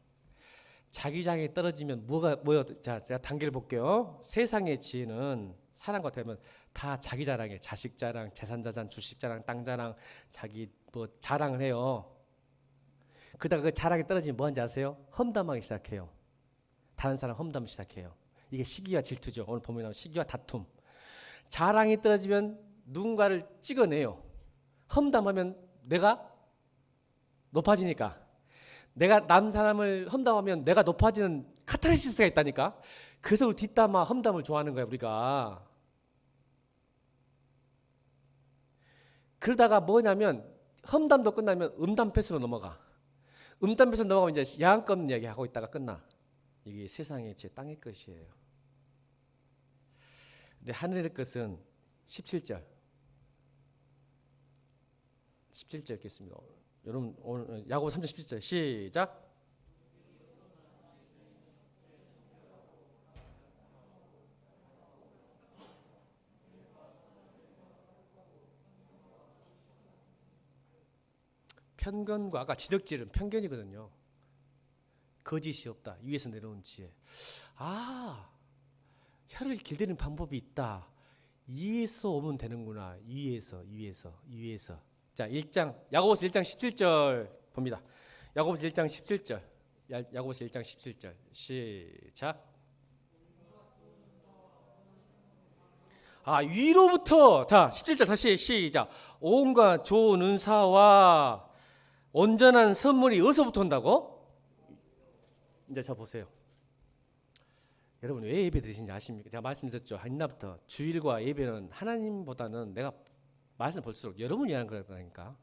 자기장에 떨어지면 뭐요? 자, 제가 단계를 볼게요. 세상의 지혜는 사람과 되면 다 자기 자랑이에요. 자식 자랑, 재산 자산, 주식 자랑, 땅 자랑, 자기 뭐 자랑을 해요. 그러다가 그 자랑에 떨어지면 뭐하는지 아세요? 험담하기 시작해요. 다른 사람 험담 시작해요. 이게 시기와 질투죠. 오늘 보면 나오는 시기와 다툼. 자랑이 떨어지면 누군가를 찍어내요. 험담하면 내가 높아지니까. 내가 남 사람을 험담하면 내가 높아지는 카타르시스가 있다니까. 그래서 우리 뒷담화 험담을 좋아하는 거야, 우리가. 그러다가 뭐냐면 험담도 끝나면 음담 패스로 넘어가. 음담 패스로 넘어가면 이제 양껏 얘기하고 있다가 끝나. 이게 세상의 제 땅의 것이에요. 근데 하늘의 것은 17절 읽겠습니다. 여러분 오늘 야고보 3장 17절 시작. 편견과 아까 지적질은 편견이거든요. 거짓이 없다. 위에서 내려온 지혜. 혀를 길들이는 방법이 있다. 위에서 오면 되는구나. 위에서. 자, 1장 야고보서 1장 17절 봅니다. 야고보서 1장 17절. 야고보서 1장 17절. 시작. 위로부터 자, 17절 다시 시작. 온갖 좋은 은사와 온전한 선물이 어디서부터 온다고? 이제 저 보세요. 여러분 왜 예배 드리신지 아십니까? 제가 말씀드렸죠. 옛날부터 주일과 예배는 하나님보다는 내가 말씀 볼수록 여러분이 하는 거라니까.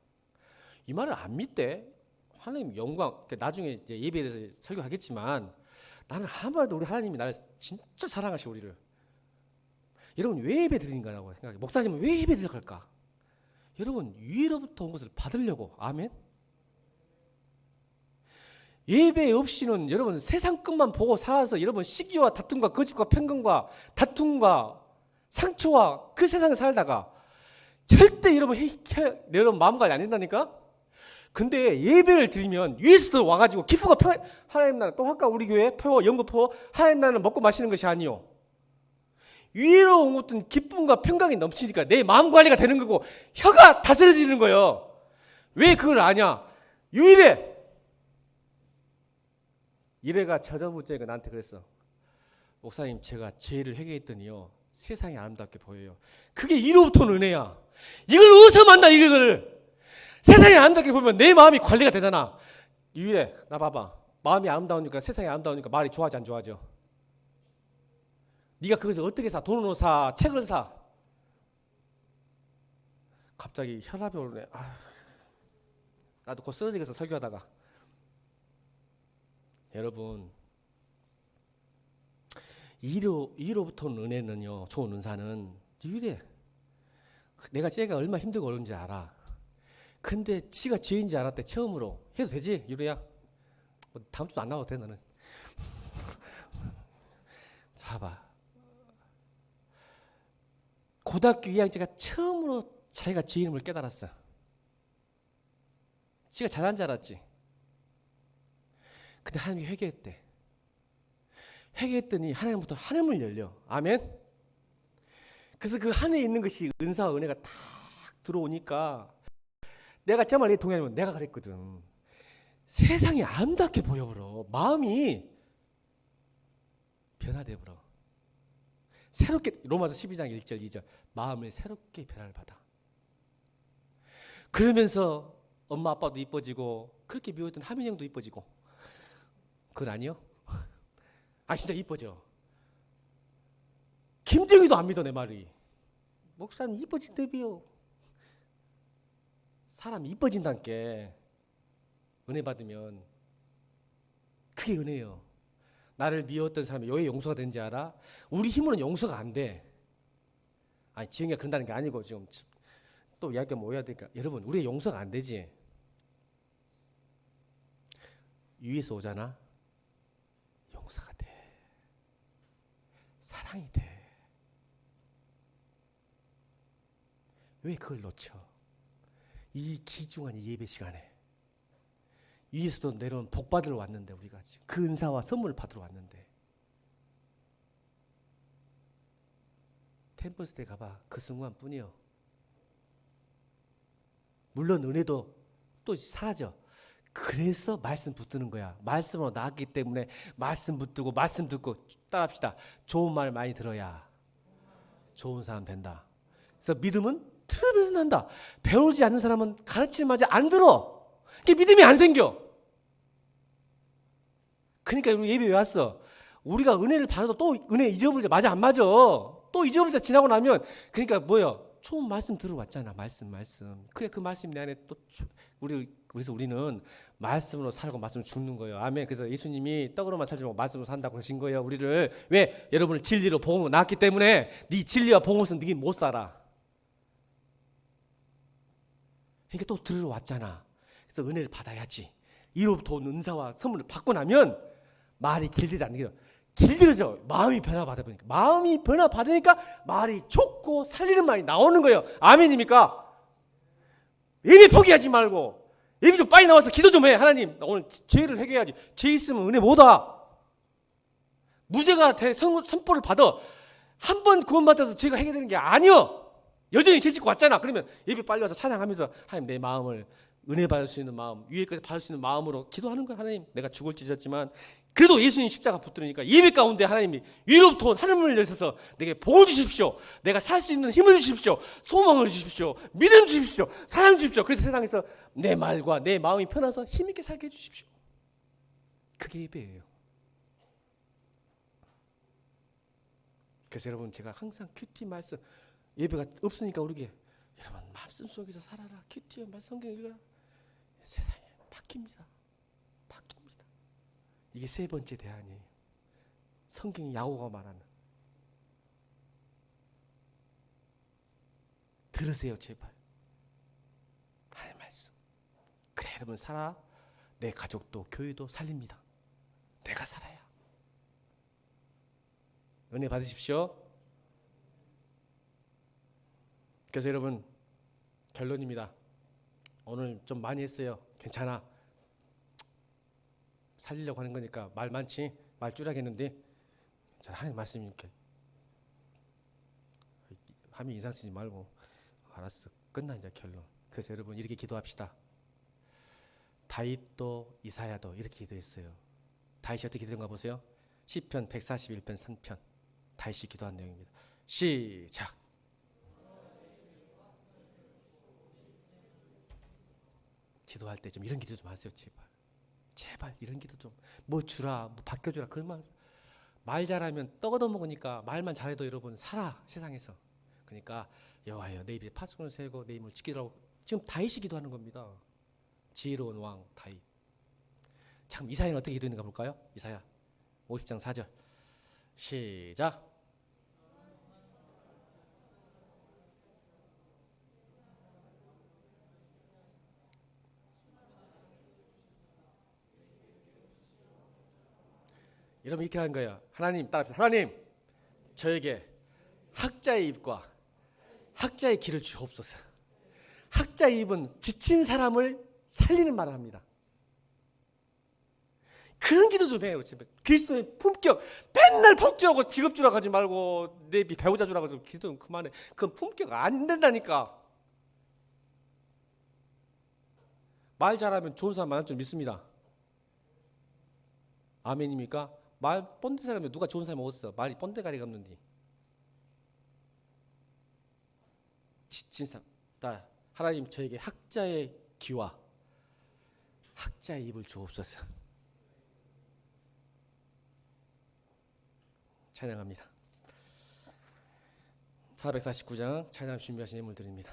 이 말을 안 믿대. 하나님 영광. 나중에 이제 예배에 대해서 설교하겠지만 나는 아무래도 우리 하나님이 나를 진짜 사랑하시고 우리를. 여러분 왜 예배 드린가라고 생각해. 목사님은 왜 예배 드릴까? 여러분 위로부터 온 것을 받으려고. 아멘. 예배 없이는 여러분 세상 끝만 보고 살아서 여러분 시기와 다툼과 거짓과 편견과 다툼과 상처와 그 세상을 살다가 절대 여러분 마음 관리 안 된다니까. 근데 예배를 드리면 위에서 와가지고 기쁨과 평안. 하나님 나라 또 아까 우리 교회 연구표 하나님 나라는 먹고 마시는 것이 아니요. 위로 온 것은 기쁨과 평강이 넘치니까 내 마음 관리가 되는 거고 혀가 다스려지는 거예요. 왜 그걸 아냐? 유일해. 이래가 저저부째가 나한테 그랬어. 목사님 제가 죄를 회개했더니요 세상이 아름답게 보여요. 그게 이로부터 은혜야. 이걸 어디서 만나 이걸. 세상이 아름답게 보면 내 마음이 관리가 되잖아. 유일해. 나 봐봐. 마음이 아름다우니까 세상이 아름다우니까 말이 좋아하지 안 좋아하죠? 네가 그것을 어떻게 사? 돈으로 사? 책을 사? 갑자기 혈압이 오르네. 나도 곧 쓰러지겠어 설교하다가. 여러분, 이로부터 오는 은혜는요, 좋은 은사는 유일해. 내가 쟤가 얼마나 힘들고 어려운지 알아. 근데 지가 죄인지 알았대. 처음으로 해도 되지 유리야? 다음 주도 안 나와도 돼 너는. 봐봐, 고등학교 2학년째가 처음으로 자기가 죄인임을 깨달았어. 지가 잘한 줄 알았지. 근데 하나님이 회개했대. 회개했더니 하나님부터 하늘문이 열려. 아멘. 그래서 그 하늘에 있는 것이 은사와 은혜가 탁 들어오니까, 내가 정말 동의하면 내가 그랬거든. 세상이 아름답게 보여버려. 마음이 변화돼 버려. 새롭게, 로마서 12장 1절 2절, 마음을 새롭게 변화를 받아. 그러면서 엄마 아빠도 이뻐지고, 그렇게 미워했던 하민이 형도 이뻐지고. 그건 아니요? 진짜 이뻐져. 김정희도 안 믿어 내 말이. 목사님 이뻐진다비요. 사람이 이뻐진다니까. 은혜 받으면 그게 은혜예요. 나를 미웠던 사람이 왜 용서가 되는지 알아? 우리 힘으로는 용서가 안 돼. 지영이가 그런다는 게 아니고, 지금 또 이야기가 뭐 해야 될까? 여러분, 우리의 용서가 안 되지. 위에서 오잖아. 용서가 돼. 사랑이 돼. 왜 그걸 놓쳐? 이 귀중한 이 예배 시간에 위에서도 내려온 복 받으러 왔는데, 우리가 지금 그 은사와 선물을 받으러 왔는데, 템플스테이 가봐. 그 순간뿐이요. 물론 은혜도 또 사라져. 그래서 말씀 붙드는 거야. 말씀으로 나왔기 때문에 말씀 붙들고, 말씀 듣고 따라합시다. 좋은 말 많이 들어야 좋은 사람 된다. 그래서 믿음은 들으면서 난다. 배우지 않는 사람은 가르침마저 안 들어. 그게 믿음이 안 생겨. 그러니까 우리 예배 왜 왔어? 우리가 은혜를 받아도 또 은혜 잊어버리자. 맞아 안 맞아? 또 잊어버리자. 지나고 나면. 그러니까 뭐야? 좋은 말씀 들어왔잖아. 말씀. 그래, 그 말씀 내 안에 또 그래서 우리는 말씀으로 살고 말씀으로 죽는 거예요. 아멘. 그래서 예수님이 떡으로만 살지 말고 말씀으로 산다고 하신 거예요. 우리를. 왜? 여러분을 진리로 복음으로 낳았기 때문에 네 진리와 복음 없으면 네가 못 살아. 그러니까 또 들어왔잖아. 그래서 은혜를 받아야지. 이로부터 온 은사와 선물을 받고 나면 말이 길들이지 않는 게 길들여져. 마음이 변화받으니까. 마음이 변화받으니까 말이 좋고 살리는 말이 나오는 거예요. 아멘입니까? 예배 포기하지 말고 예배 좀 빨리 나와서 기도 좀 해. 하나님, 나 오늘 죄를 해결해야지. 죄 있으면 은혜 못 와. 무죄가 선포를 받아. 한 번 구원받아서 죄가 해결되는 게 아니여. 여전히 죄 짓고 왔잖아. 그러면 예배 빨리 와서 찬양하면서 하나님, 내 마음을 은혜 받을 수 있는 마음, 위에까지 받을 수 있는 마음으로 기도하는 거야. 하나님, 내가 죽을지 졌지만 그래도 예수님 십자가 붙들으니까 예배 가운데 하나님이 위로부터 하늘문을 열셔서 내게 복을 주십시오. 내가 살 수 있는 힘을 주십시오. 소망을 주십시오. 믿음 주십시오. 사랑 주십시오. 그래서 세상에서 내 말과 내 마음이 편해서 힘있게 살게 해주십시오. 그게 예배예요. 그래서 여러분, 제가 항상 큐티 말씀, 예배가 없으니까 우리게, 여러분 말씀 속에서 살아라. 큐티 말씀 성경 읽어라. 세상이 바뀝니다. 이게 세 번째 대안이에요. 성경이 야고보가 말하는. 들으세요 제발. 하나님 말씀. 그래 여러분 살아. 내 가족도 교회도 살립니다. 내가 살아야. 은혜 받으십시오. 그래서 여러분 결론입니다. 오늘 좀 많이 했어요. 괜찮아. 살리려고 하는 거니까 말 많지? 말 줄여야겠는데. 자, 하나님 말씀이니까 함이 인상 쓰지 말고. 알았어. 끝나 이제 결론. 그래서 여러분 이렇게 기도합시다. 다윗도 이사야도 이렇게 기도했어요. 다윗이 어떻게 기도했는가 보세요. 시편 141편 3편 다윗이 기도한 내용입니다. 시작. 기도할 때 좀 이런 기도 좀 하세요. 제발 이런 기도 좀. 뭐 주라, 뭐 바뀌어주라. 그런 말 잘하면 떡 얻어 먹으니까 말만 잘해도 여러분 살아 세상에서. 그러니까 여호와여 내 입에 파수꾼을 세우고 내 힘을 지키라고 지금 다윗이 기도하는 겁니다. 지혜로운 왕 다윗. 참 이사야는 어떻게 기도했는가 볼까요? 이사야 50장 4절 시작. 여러분 이렇게 하는 거예요. 하나님 따라합시다. 하나님 저에게 학자의 입과 학자의 길을 주옵소서. 학자의 입은 지친 사람을 살리는 말을 합니다. 그런 기도 좀 해요. 그리스도의 품격 맨날 복주라고 직업 주라고 하지 말고 내 배우자 주라고 좀 기도 좀 그만해. 그건 품격 안 된다니까. 말 잘하면 좋은 사람 많을 줄 믿습니다. 아멘입니까? 말 뻔데가리 가면 누가 좋은 사람이 어딨어. 말이 뻔데가리 감는디. 지친 사람. 하나님 저에게 학자의 귀와 학자의 입을 주옵소서. 찬양합니다. 449장 찬양 준비하신 예물 드립니다.